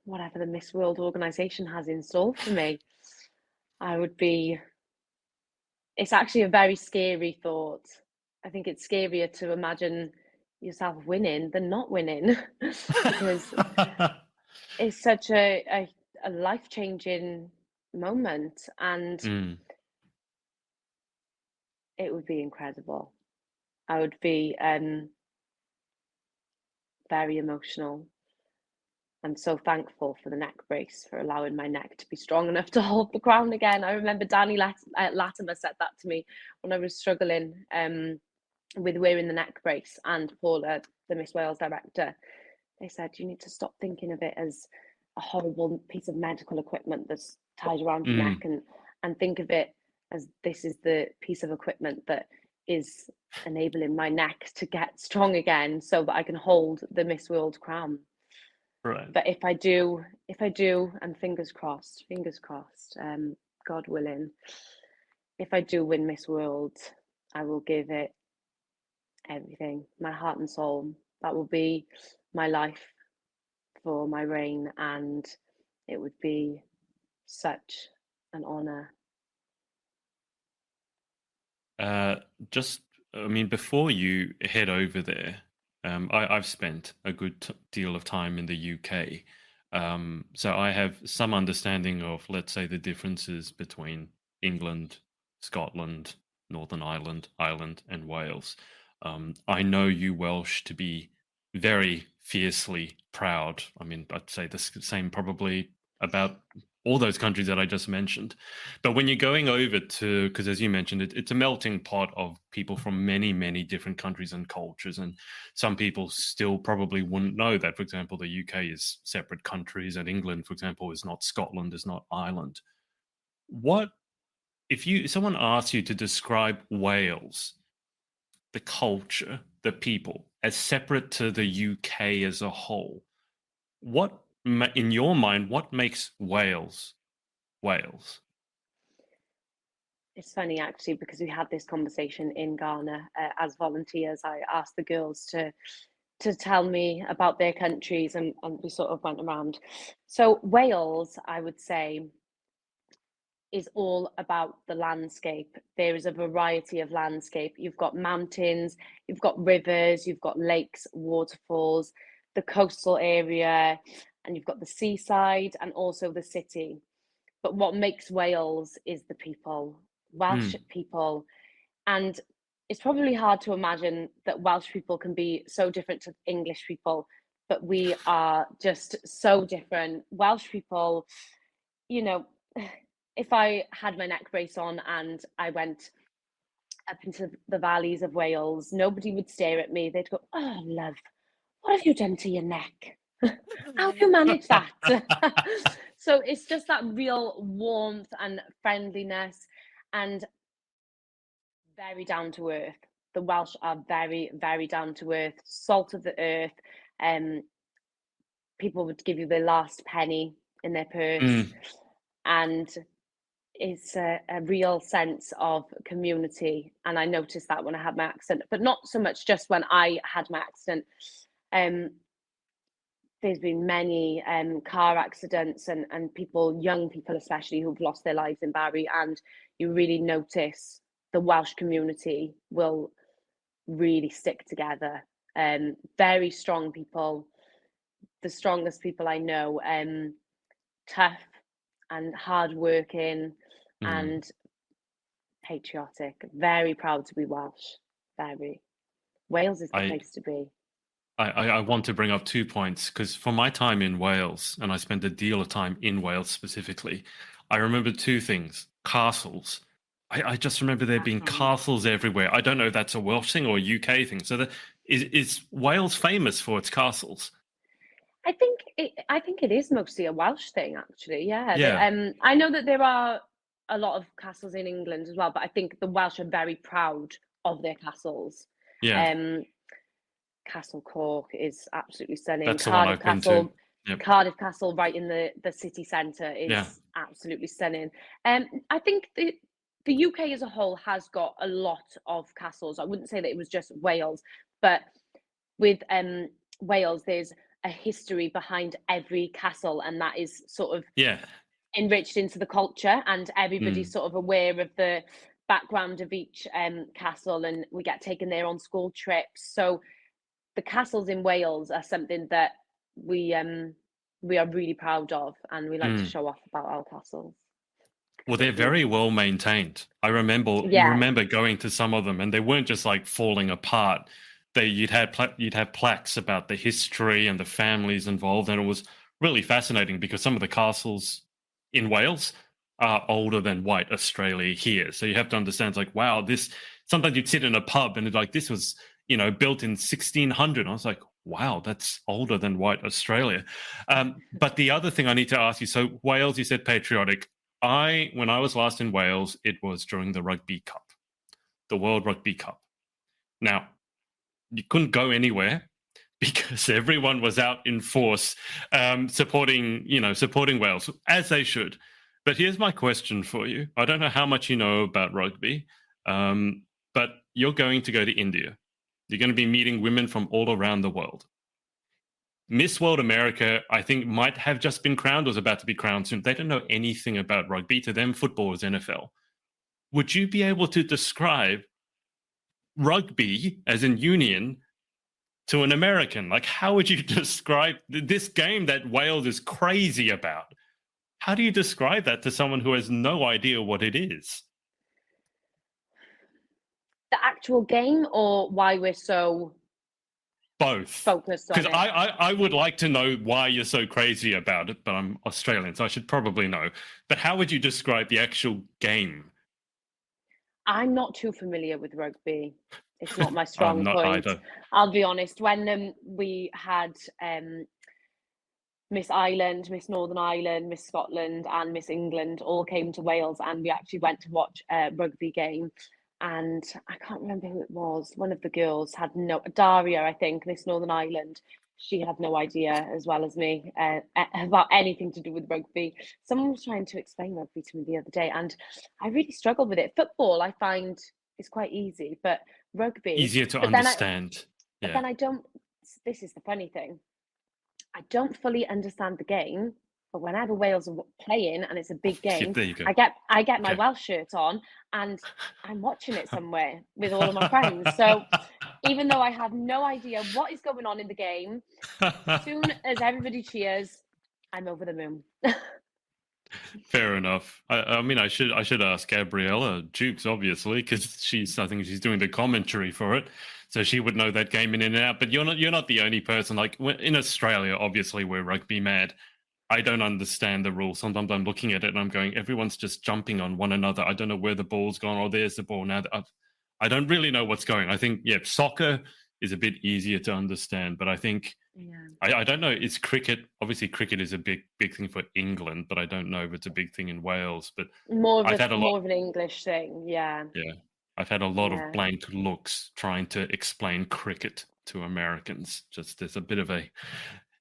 Whatever the Miss World organization has in store for me, I would be. It's actually a very scary thought. I think it's scarier to imagine yourself winning than not winning because it's such a life changing moment, and Mm. it would be incredible. I would be very emotional. I'm so thankful for the neck brace for allowing my neck to be strong enough to hold the crown again. I remember Danny Latimer said that to me when I was struggling with wearing the neck brace, and Paula, the Miss Wales director, they said you need to stop thinking of it as a horrible piece of medical equipment that's tied around your neck, Mm. and think of it as this is the piece of equipment that is enabling my neck to get strong again so that I can hold the Miss World crown. Right. But if I do, and fingers crossed, God willing, if I do win Miss World, I will give it everything, my heart and soul. That will be my life for my reign, and it would be such an honor. Uh, just, I mean, before you head over there, I've spent a good deal of time in the UK. So I have some understanding of, let's say, the differences between England, Scotland, Northern Ireland, Ireland, and Wales. I know you Welsh to be very fiercely proud. I mean, I'd say the same probably about all those countries that I just mentioned. But when you're going over to, because as you mentioned, it's a melting pot of people from many, many different countries and cultures. And some people still probably wouldn't know that, for example, the UK is separate countries and England, for example, is not Scotland, is not Ireland. What, if someone asks you to describe Wales, the culture, the people, as separate to the UK as a whole, what, in your mind, what makes Wales Wales? It's funny actually because we had this conversation in Ghana as volunteers. I asked the girls to tell me about their countries, and we sort of went around. So Wales, I would say, is all about the landscape. There is a variety of landscape. You've got mountains, you've got rivers, you've got lakes, waterfalls, the coastal area, and you've got the seaside and also the city. But what makes Wales is the people, Welsh Mm. people. And it's probably hard to imagine that Welsh people can be so different to English people, but we are just so different. Welsh people, you know, if I had my neck brace on and I went up into the valleys of Wales, nobody would stare at me. They'd go, "Oh, love, what have you done to your neck? How do you manage that?" So it's just that real warmth and friendliness and very down to earth. The Welsh are very, very down to earth, salt of the earth. Um, People would give you their last penny in their purse, and it's a real sense of community. And I noticed that when I had my accident, but not so much just when I had my accident. There's been many car accidents and people, young people especially, who've lost their lives in Barry, and you really notice the Welsh community will really stick together. Very strong people, the strongest people I know, tough and hardworking and patriotic. Very proud to be Welsh. Very. Wales is the place to be. I want to bring up 2 points, because for my time in Wales, and I spent a deal of time in Wales specifically, I remember 2 things. Castles. I just remember there being castles everywhere. I don't know if that's a Welsh thing or a UK thing. So is Wales famous for its castles? I think it is mostly a Welsh thing, actually. Yeah. Yeah. I know that there are a lot of castles in England as well, but I think the Welsh are very proud of their castles. Yeah. Castle Cork is absolutely stunning. That's the one I've been to. Yep. Cardiff Castle, right in the city centre, is absolutely stunning. I think the UK as a whole has got a lot of castles. I wouldn't say that it was just Wales, but with Wales, there's a history behind every castle, and that is sort of enriched into the culture, and everybody's sort of aware of the background of each castle, and we get taken there on school trips. So the castles in Wales are something that we are really proud of, and we like to show off about our castles. Well, they're very well maintained. I remember going to some of them, and they weren't just like falling apart. You'd have plaques about the history and the families involved, and it was really fascinating because some of the castles in Wales are older than white Australia here. So you have to understand, it's like, wow, this. Sometimes you'd sit in a pub and it's like, this was, built in 1600. I was like, wow, that's older than white Australia. But the other thing I need to ask you, so Wales, you said patriotic. When I was last in Wales, it was during the Rugby Cup, the World Rugby Cup. Now, you couldn't go anywhere because everyone was out in force supporting Wales, as they should. But here's my question for you. I don't know how much you know about rugby, but you're going to go to India. You're going to be meeting women from all around the world. Miss World America, I think, might have just been crowned or is about to be crowned soon. They don't know anything about rugby. To them, football is NFL. Would you be able to describe rugby as in union to an American? Like, how would you describe this game that Wales is crazy about? How do you describe that to someone who has no idea what it is? The actual game, or why we're so both focused on it? Because I would like to know why you're so crazy about it, but I'm Australian, so I should probably know. But how would you describe the actual game? I'm not too familiar with rugby. It's not my strong not point. Either. I'll be honest. When we had Miss Ireland, Miss Northern Ireland, Miss Scotland, and Miss England all came to Wales, and we actually went to watch a rugby game. And I can't remember who it was. One of the girls had Daria, I think, Miss Northern Ireland. She had no idea, as well as me, about anything to do with rugby. Someone was trying to explain rugby to me the other day, and I really struggled with it. Football, I find, is quite easy, but rugby... Easier to understand. But then I don't... This is the funny thing. I don't fully understand the game, but whenever Wales are playing and it's a big game, there you go. I get my Welsh shirt on and I'm watching it somewhere with all of my friends. So even though I have no idea what is going on in the game, as soon as everybody cheers, I'm over the moon. Fair enough. I mean, I should ask Gabriella Jukes, obviously, because I think she's doing the commentary for it, so she would know that game in and out. But you're not the only person. Like in Australia, obviously we're rugby mad. I don't understand the rules. Sometimes I'm looking at it and I'm going, everyone's just jumping on one another. I don't know where the ball's gone. Oh, there's the ball now. I don't really know what's going. I think soccer is a bit easier to understand, but I think Yeah. I don't know. It's cricket. Obviously, cricket is a big thing for England, but I don't know if it's a big thing in Wales. But I've had a lot. More of an English thing. Yeah. Yeah, I've had a lot of Yeah. blank looks trying to explain cricket to Americans. Just there's a bit of a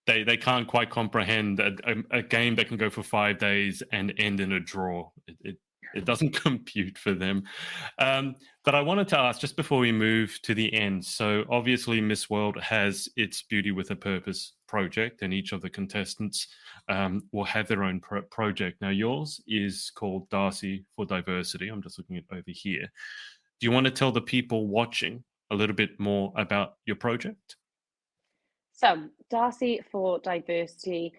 they can't quite comprehend a game that can go for 5 days and end in a draw. It doesn't compute for them. But I wanted to ask just before we move to the end. So obviously, Miss World has its Beauty with a Purpose project, and each of the contestants will have their own project. Now, yours is called Darcey for Diversity. I'm just looking at over here. Do you want to tell the people watching a little bit more about your project? So, Darcey for Diversity.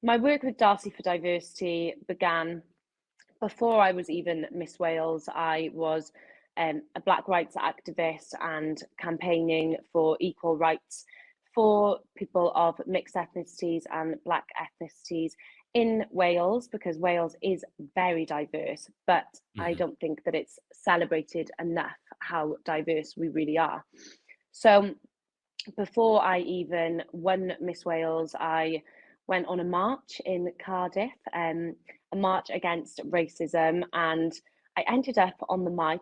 My work with Darcey for Diversity began before I was even Miss Wales. I was a Black rights activist and campaigning for equal rights for people of mixed ethnicities and Black ethnicities in Wales, because Wales is very diverse, but I Hmm. don't think that it's celebrated enough how diverse we really are. So before I even won Miss Wales, I went on a march in Cardiff, a march against racism, and I ended up on the mic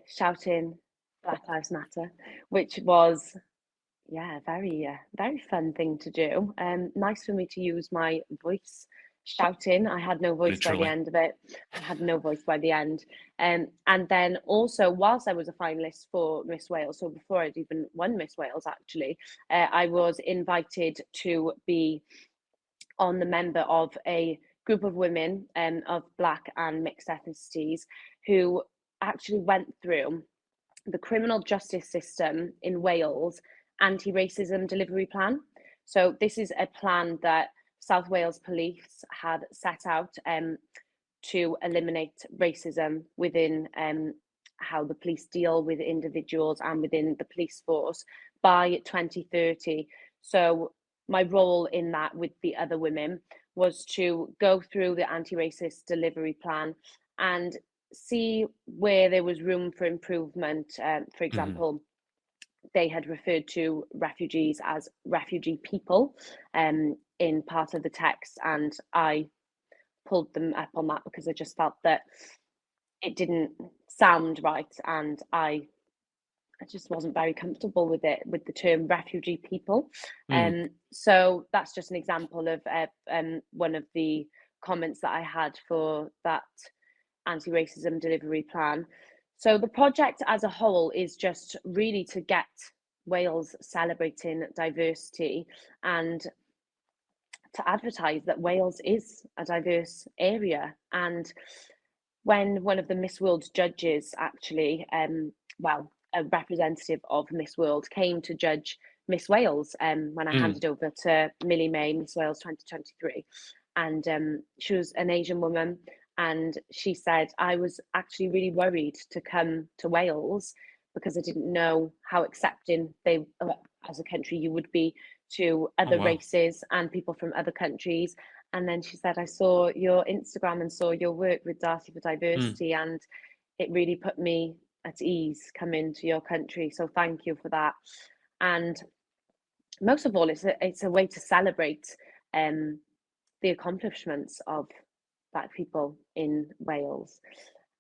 shouting Black Lives Matter, which was, yeah, very fun thing to do. Nice for me to use my voice shouting. I had no voice by the Literally. end of it. I had no voice by the end. And then also, whilst I was a finalist for Miss Wales, so before I'd even won Miss Wales, actually, I was invited to be on the member of a group of women of Black and mixed ethnicities who actually went through the criminal justice system in Wales anti-racism delivery plan. So this is a plan that South Wales Police had set out to eliminate racism within how the police deal with individuals and within the police force by 2030. So my role in that with the other women was to go through the anti-racist delivery plan and see where there was room for improvement. For Hmm. example, they had referred to refugees as refugee people in part of the text, and I pulled them up on that because I just felt that it didn't sound right, and I just wasn't very comfortable with it, with the term refugee people. Mm. So that's just an example of one of the comments that I had for that anti-racism delivery plan. So the project as a whole is just really to get Wales celebrating diversity and to advertise that Wales is a diverse area. And when one of the Miss World judges actually, well, a representative of Miss World came to judge Miss Wales when I Mm. handed over to Millie May, Miss Wales 2023. And she was an Asian woman. And she said, I was actually really worried to come to Wales because I didn't know how accepting they, as a country, you would be to Oh other wow. races and people from other countries. And then she said, I saw your Instagram and saw your work with Darcey for Mm. Diversity, and it really put me at ease coming to your country. So thank you for that. And most of all, it's a way to celebrate um, the accomplishments of Black people in Wales.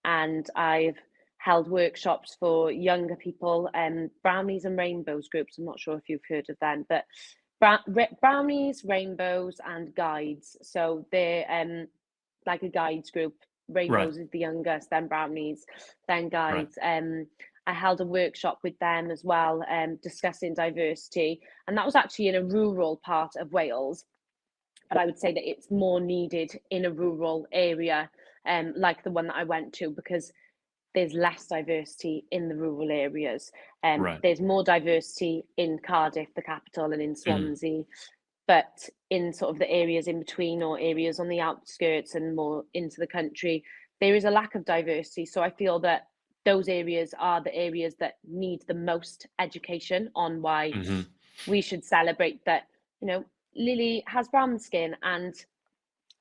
And I've held workshops for younger people, Brownies and Rainbows groups. I'm not sure if you've heard of them, but Brownies, Rainbows, and Guides. So they're like a guides group. Right. Rainbows is the youngest, then Brownies, then Right. Guides. I held a workshop with them as well, discussing diversity, and that was actually in a rural part of Wales. But I would say that it's more needed in a rural area, like the one that I went to, because there's less diversity in the rural areas. Right. There's more diversity in Cardiff, the capital, and in Mm. Swansea, but in sort of the areas in between or areas on the outskirts and more into the country, there is a lack of diversity. So I feel that those areas are the areas that need the most education on why Hmm. we should celebrate that, you know, Lily has brown skin and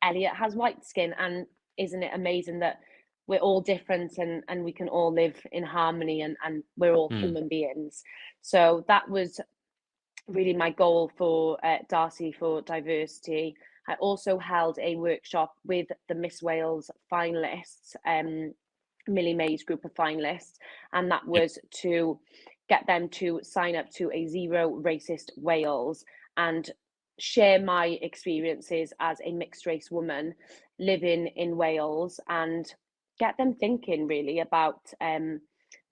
Elliot has white skin. And isn't it amazing that we're all different and we can all live in harmony and we're all Mm. human beings? So that was really my goal for Darcey for Diversity. I also held a workshop with the Miss Wales finalists, Millie May's group of finalists, and that Yep. was to get them to sign up to a Zero Racist Wales and share my experiences as a mixed race woman living in Wales and get them thinking really about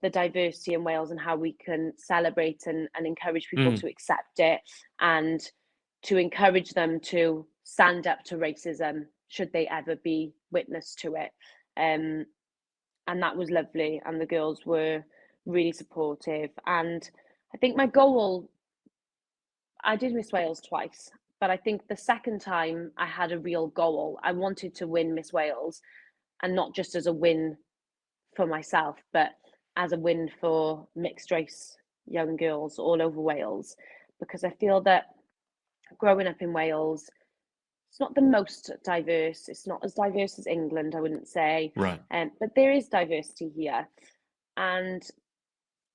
the diversity in Wales and how we can celebrate and encourage people Mm. to accept it and to encourage them to stand up to racism should they ever be witness to it. And that was lovely, and the girls were really supportive. And I think my goal, I did Miss Wales twice, but I think the second time I had a real goal. I wanted to win Miss Wales, and not just as a win for myself, but as a win for mixed race young girls all over Wales, because I feel that growing up in Wales, it's not the most diverse. It's not as diverse as England, I wouldn't say, Right. but there is diversity here, and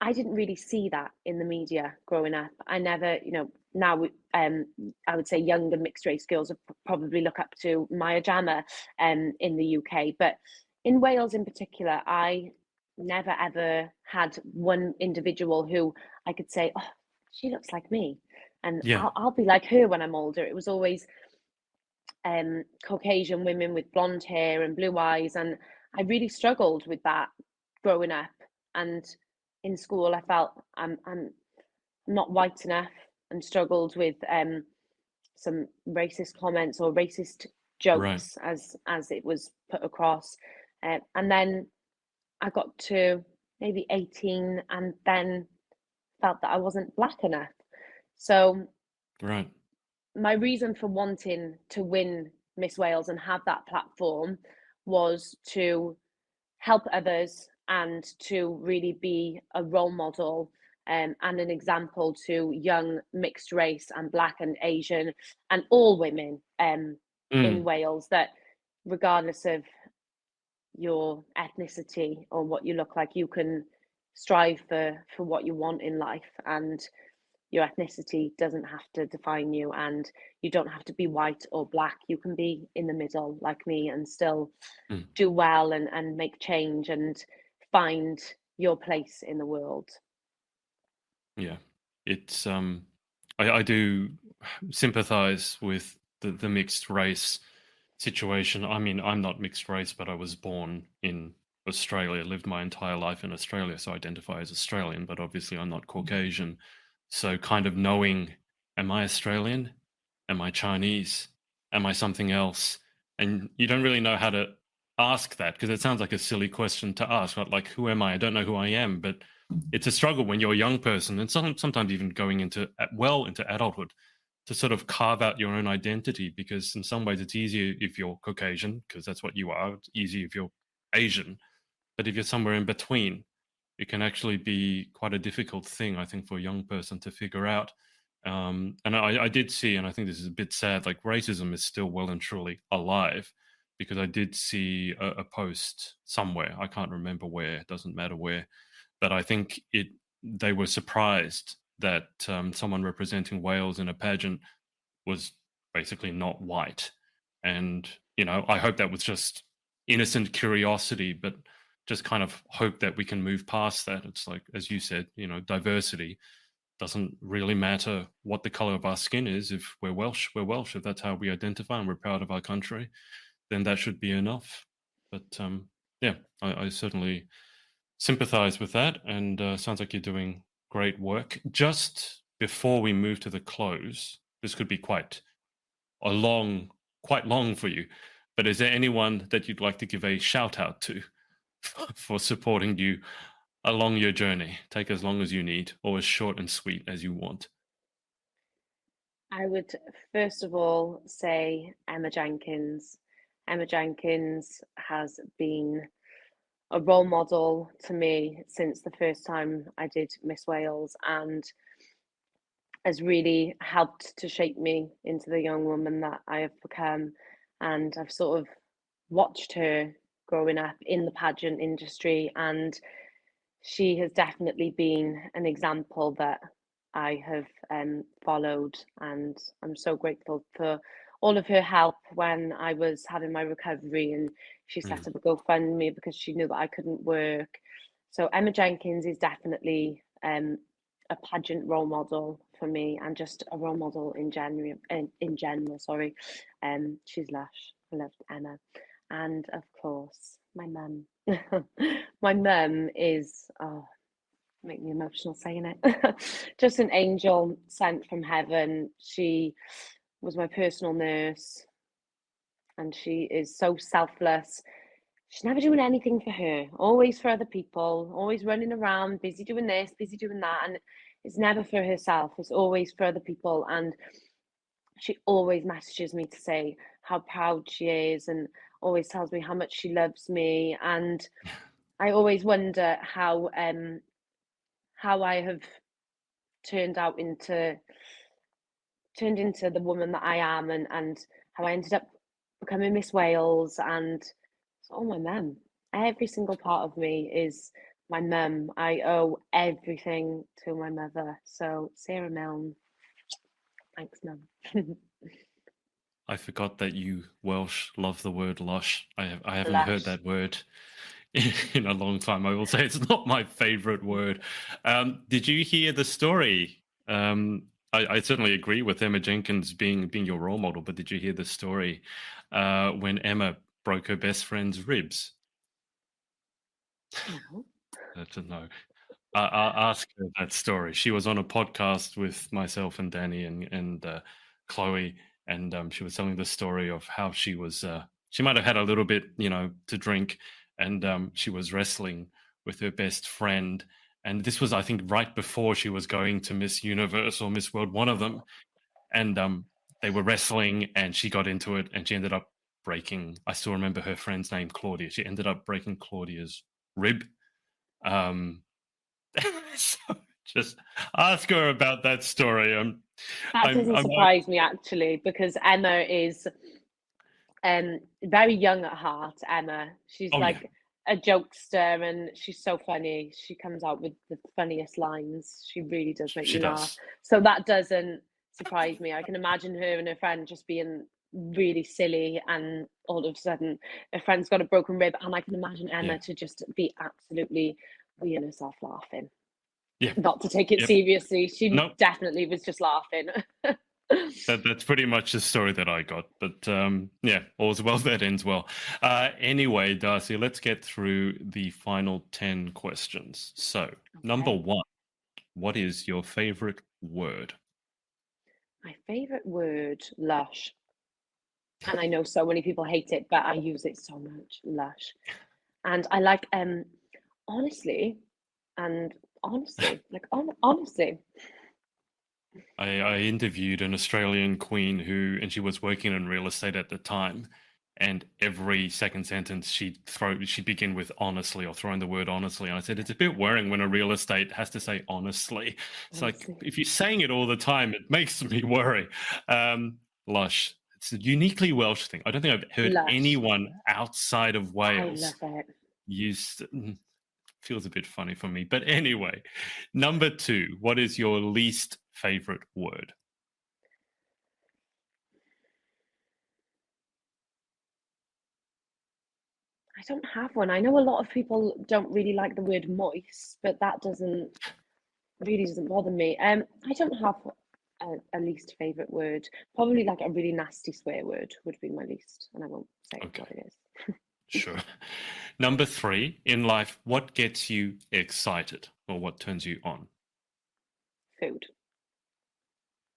I didn't really see that in the media growing up. I never, you know, now I would say younger mixed race girls would probably look up to Maya Jama in the UK, but in Wales in particular, I never ever had one individual who I could say, oh, she looks like me, and Yeah. I'll be like her when I'm older. It was always Caucasian women with blonde hair and blue eyes, and I really struggled with that growing up. And in school, I felt I'm not white enough, and struggled with some racist comments or racist Right. jokes as it was put across. And then I got to maybe 18, and then felt that I wasn't black enough. So Right. my reason for wanting to win Miss Wales and have that platform was to help others and to really be a role model and an example to young mixed race and black and Asian and all women in Mm. Wales, that regardless of your ethnicity or what you look like, you can strive for what you want in life, and your ethnicity doesn't have to define you, and you don't have to be white or black. You can be in the middle like me and still Mm. do well and make change and find your place in the world. Yeah. It's I do sympathize with the mixed race situation. I mean, I'm not mixed race, but I was born in Australia, lived my entire life in Australia, so I identify as Australian, but obviously I'm not Caucasian. So kind of knowing, am I Australian? Am I Chinese? Am I something else? And you don't really know how to ask that because it sounds like a silly question to ask, right? Like, who am I? I don't know who I am, but it's a struggle when you're a young person and sometimes even going into into adulthood to sort of carve out your own identity, because in some ways it's easier if you're Caucasian because that's what you are. It's easy if you're Asian, but if you're somewhere in between, it can actually be quite a difficult thing, I think, for a young person to figure out. And I did see, and I think this is a bit sad, like racism is still well and truly alive, because I did see a post somewhere. I can't remember where, it doesn't matter where, but I think they were surprised that someone representing Wales in a pageant was basically not white. And, I hope that was just innocent curiosity, but just kind of hope that we can move past that. It's like, as you said, diversity doesn't really matter what the color of our skin is. If we're Welsh, we're Welsh. If that's how we identify and we're proud of our country, then that should be enough. But yeah, I certainly sympathize with that. And sounds like you're doing great work. Just before we move to the close, this could be quite long for you. But is there anyone that you'd like to give a shout out to for supporting you along your journey? Take as long as you need, or as short and sweet as you want. I would first of all say Emma Jenkins. Emma Jenkins has been a role model to me since the first time I did Miss Wales, and has really helped to shape me into the young woman that I have become. And I've sort of watched her growing up in the pageant industry, and she has definitely been an example that I have followed, and I'm so grateful for all of her help when I was having my recovery, and she Mm. set up a GoFundMe because she knew that I couldn't work. So Emma Jenkins is definitely a pageant role model for me, and just a role model in general. Sorry, she's lush. I love Emma, and of course my mum. My mum is, oh, make me emotional saying it. Just an angel sent from heaven. She was my personal nurse, and she is so selfless. She's never doing anything for her, always for other people, always running around, busy doing this, busy doing that. And it's never for herself, it's always for other people. And she always messages me to say how proud she is, and always tells me how much she loves me. And I always wonder how I have turned out into turned into the woman that I am, and how I ended up becoming Miss Wales. And it's all my mum. Every single part of me is my mum. I owe everything to my mother. So Sarah Milne, thanks, mum. I forgot that you Welsh love the word lush. I haven't heard Lush. that word in a long time. I will say it's not my favorite word. Did you hear the story? I certainly agree with Emma Jenkins being your role model, but did you hear the story when Emma broke her best friend's ribs? No. That's a no. I ask her that story. She was on a podcast with myself and Danny and Chloe, and she was telling the story of how she was. She might have had a little bit, to drink, and she was wrestling with her best friend. And this was, I think, right before she was going to Miss Universe or Miss World, one of them. And they were wrestling, and she got into it, and she ended up breaking. I still remember her friend's name, Claudia. She ended up breaking Claudia's rib. Um, so just ask her about that story. That doesn't I'm surprise me actually, because Emma is very young at heart. Emma, she's oh yeah, like a jokester, and she's so funny. She comes out with the funniest lines. She really does make she me laugh. does. So that doesn't surprise me. I can imagine her and her friend just being really silly, and all of a sudden her friend's got a broken rib, and I can imagine Yeah, Emma to just be absolutely weeing herself laughing. yeah, Not to take it yep. seriously. She Nope. definitely was just laughing. That's pretty much the story that I got. But yeah, all's well that ends well. Anyway, Darcey, let's get through the final 10 questions. So, number Okay. one, what is your favorite word? My favorite word, lush. And I know so many people hate it, but I use it so much, lush. And I like honestly, and honestly, like honestly. I interviewed an Australian queen and she was working in real estate at the time. And every second sentence she'd begin with honestly or throwing the word honestly. And I said, it's a bit worrying when a real estate has to say honestly. It's like, Honestly. if you're saying it all the time, it makes me worry. Lush. It's a uniquely Welsh thing. I don't think I've heard Lush. anyone outside of I Wales love it. use feels a bit funny for me. But anyway, number two, what is your least favorite word? I don't have one. I know a lot of people don't really like the word moist, but that doesn't really doesn't bother me. I don't have a least favorite word. Probably like a really nasty swear word would be my least, and I won't say Okay. what it is. Sure. Number three, in life, what gets you excited or what turns you on? Food.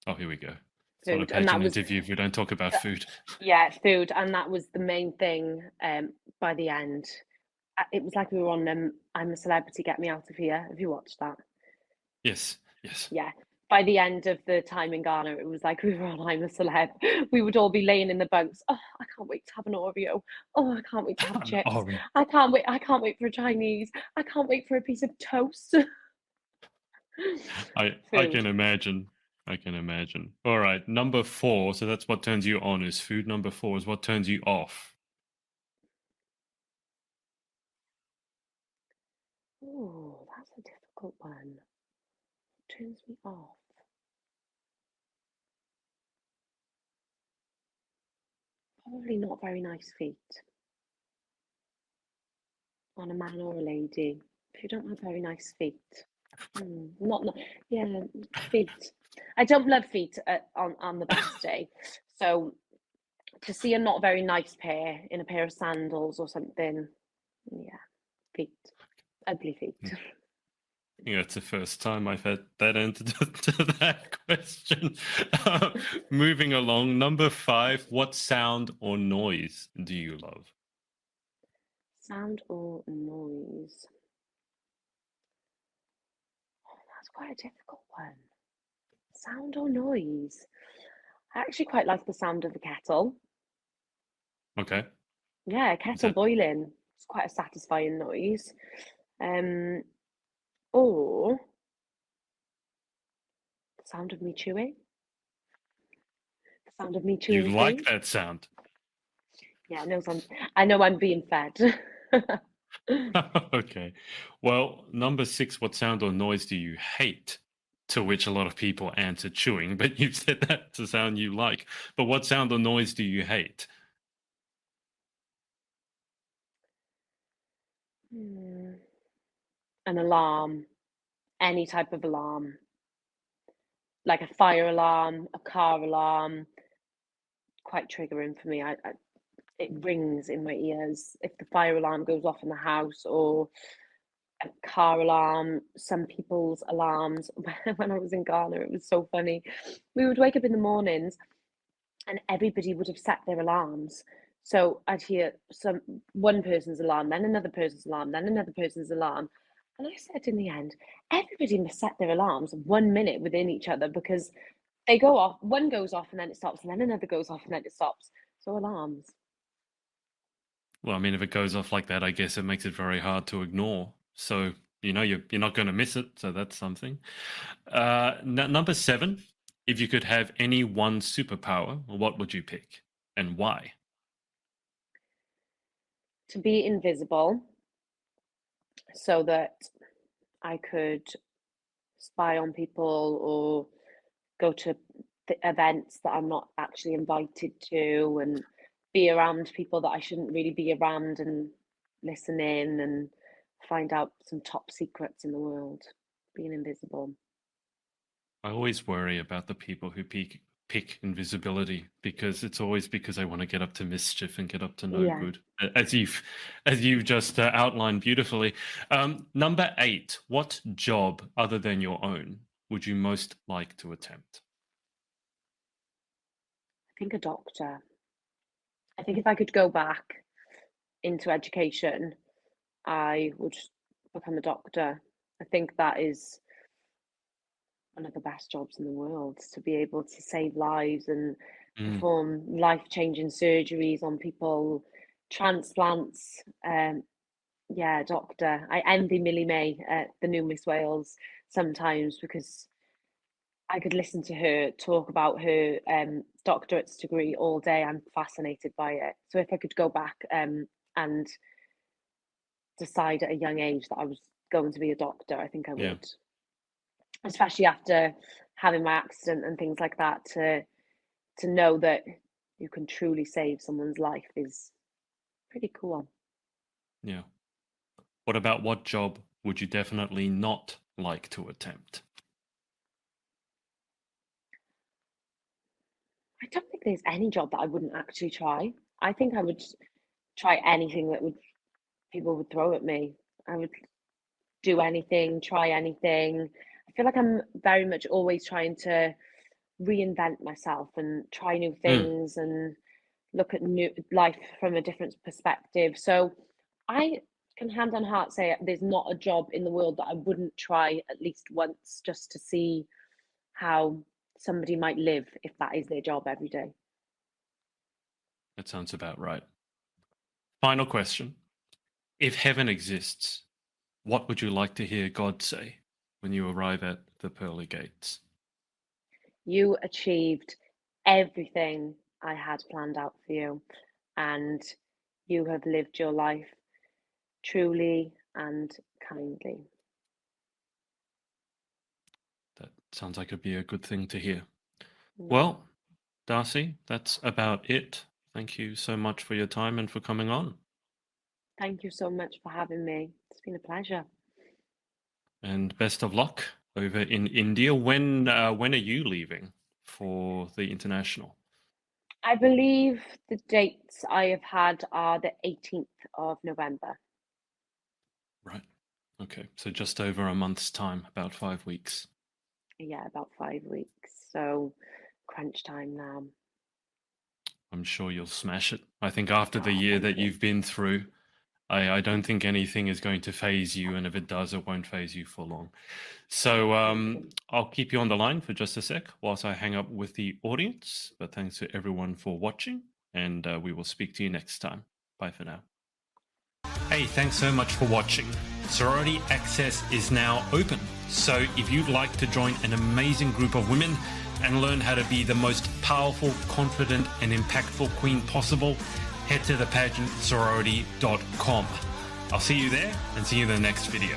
Oh, here we go. It's not a Food. And that pageant was, interview if we don't talk about food. yeah, food. And that was the main thing by the end. It was like we were on I'm a Celebrity, Get Me Out of Here. Have you watched that? Yes, yes. Yeah. by the end of the time in Ghana, it was like we were on I'm a Celeb. We would all be laying in the bunks. Oh, I can't wait to have an Oreo. Oh, I can't wait to have chips. Oh, I can't wait. I can't wait for a Chinese. I can't wait for a piece of toast. I Food. can imagine. I can imagine. All right, number 4. So that's what turns you on is food. Number 4 is what turns you off. Oh, that's a difficult one. Turns me off. Probably not very nice feet on a man or a lady. If you don't have very nice feet. Not, yeah, feet. I don't love feet on the best day. So to see a not very nice pair in a pair of sandals or something, yeah, feet, ugly feet. I think that's the first time I've had that answer to that question. Moving along, number 5, what sound or noise do you love? Sound or noise? Oh, that's quite a difficult one. Sound or noise? I actually quite like the sound of a kettle. Okay. Yeah, a Is kettle that boiling. It's quite a satisfying noise. Um, or the sound of me chewing. The sound of me you chewing like food. that sound? Yeah, I know I'm being fed. Okay. Well, number 6, what sound or noise do you hate? To which a lot of people answer chewing, but you've said that's a sound you like. But what sound or noise do you hate? Hmm, an alarm, any type of alarm, like a fire alarm, a car alarm, quite triggering for me. It rings in my ears if the fire alarm goes off in the house or a car alarm, some people's alarms. When I was in Ghana, it was so funny. We would wake up in the mornings and everybody would have set their alarms. So I'd hear one person's alarm, then another person's alarm, then another person's alarm. And I said in the end, everybody must set their alarms 1 minute within each other because they go off, one goes off and then it stops, and then another goes off and then it stops. So alarms. Well, I mean, if it goes off like that, I guess it makes it very hard to ignore. So, you're not going to miss it. So that's something. Number 7, if you could have any one superpower, what would you pick and why? To be invisible so that I could spy on people or go to events that I'm not actually invited to and be around people that I shouldn't really be around and listen in and find out some top secrets in the world. Being invisible. I always worry about the people who pick invisibility because it's always because they want to get up to mischief and get up to no Yeah. good, as you've just outlined beautifully. Number 8, what job other than your own would you most like to attempt? I think a doctor. I think if I could go back into education, I would become a doctor. I think that is one of the best jobs in the world to be able to save lives and Mm, perform life-changing surgeries on people, transplants. Yeah, doctor. I envy Millie May, the new Miss Wales, sometimes because I could listen to her talk about her doctorate's degree all day. I'm fascinated by it. So if I could go back and decide at a young age that I was going to be a doctor, I think I yeah. would. Especially after having my accident and things like that, to know that you can truly save someone's life is pretty cool. Yeah. What about what job would you definitely not like to attempt? I don't think there's any job that I wouldn't actually try. I think I would try anything that would people would throw at me. I would do anything, try anything. I feel like I'm very much always trying to reinvent myself and try new Mm, things and look at new life from a different perspective. So I can hand on heart say there's not a job in the world that I wouldn't try at least once just to see how somebody might live if that is their job every day. That sounds about right. Final question. If heaven exists, what would you like to hear God say when you arrive at the pearly gates? You achieved everything I had planned out for you, and you have lived your life truly and kindly. That sounds like it'd be a good thing to hear. Yeah. Well, Darcey, that's about it. Thank you so much for your time and for coming on. Thank you so much for having me. It's been a pleasure. And best of luck over in India. When are you leaving for the international? I believe the dates I have had are the 18th of November. Right. Okay. So just over a month's time, about 5 weeks. Yeah, about 5 weeks. So crunch time now. I'm sure you'll smash it. I think after the Oh, year thank that you. you've been through, I don't think anything is going to phase you, and if it does, it won't phase you for long. So Thank you. I'll keep you on the line for just a sec whilst I hang up with the audience. But thanks to everyone for watching, and we will speak to you next time. Bye for now. Hey, thanks so much for watching. Sorority Access is now open. So if you'd like to join an amazing group of women and learn how to be the most powerful, confident, and impactful queen possible, head to thepageantsorority.com. I'll see you there and see you in the next video.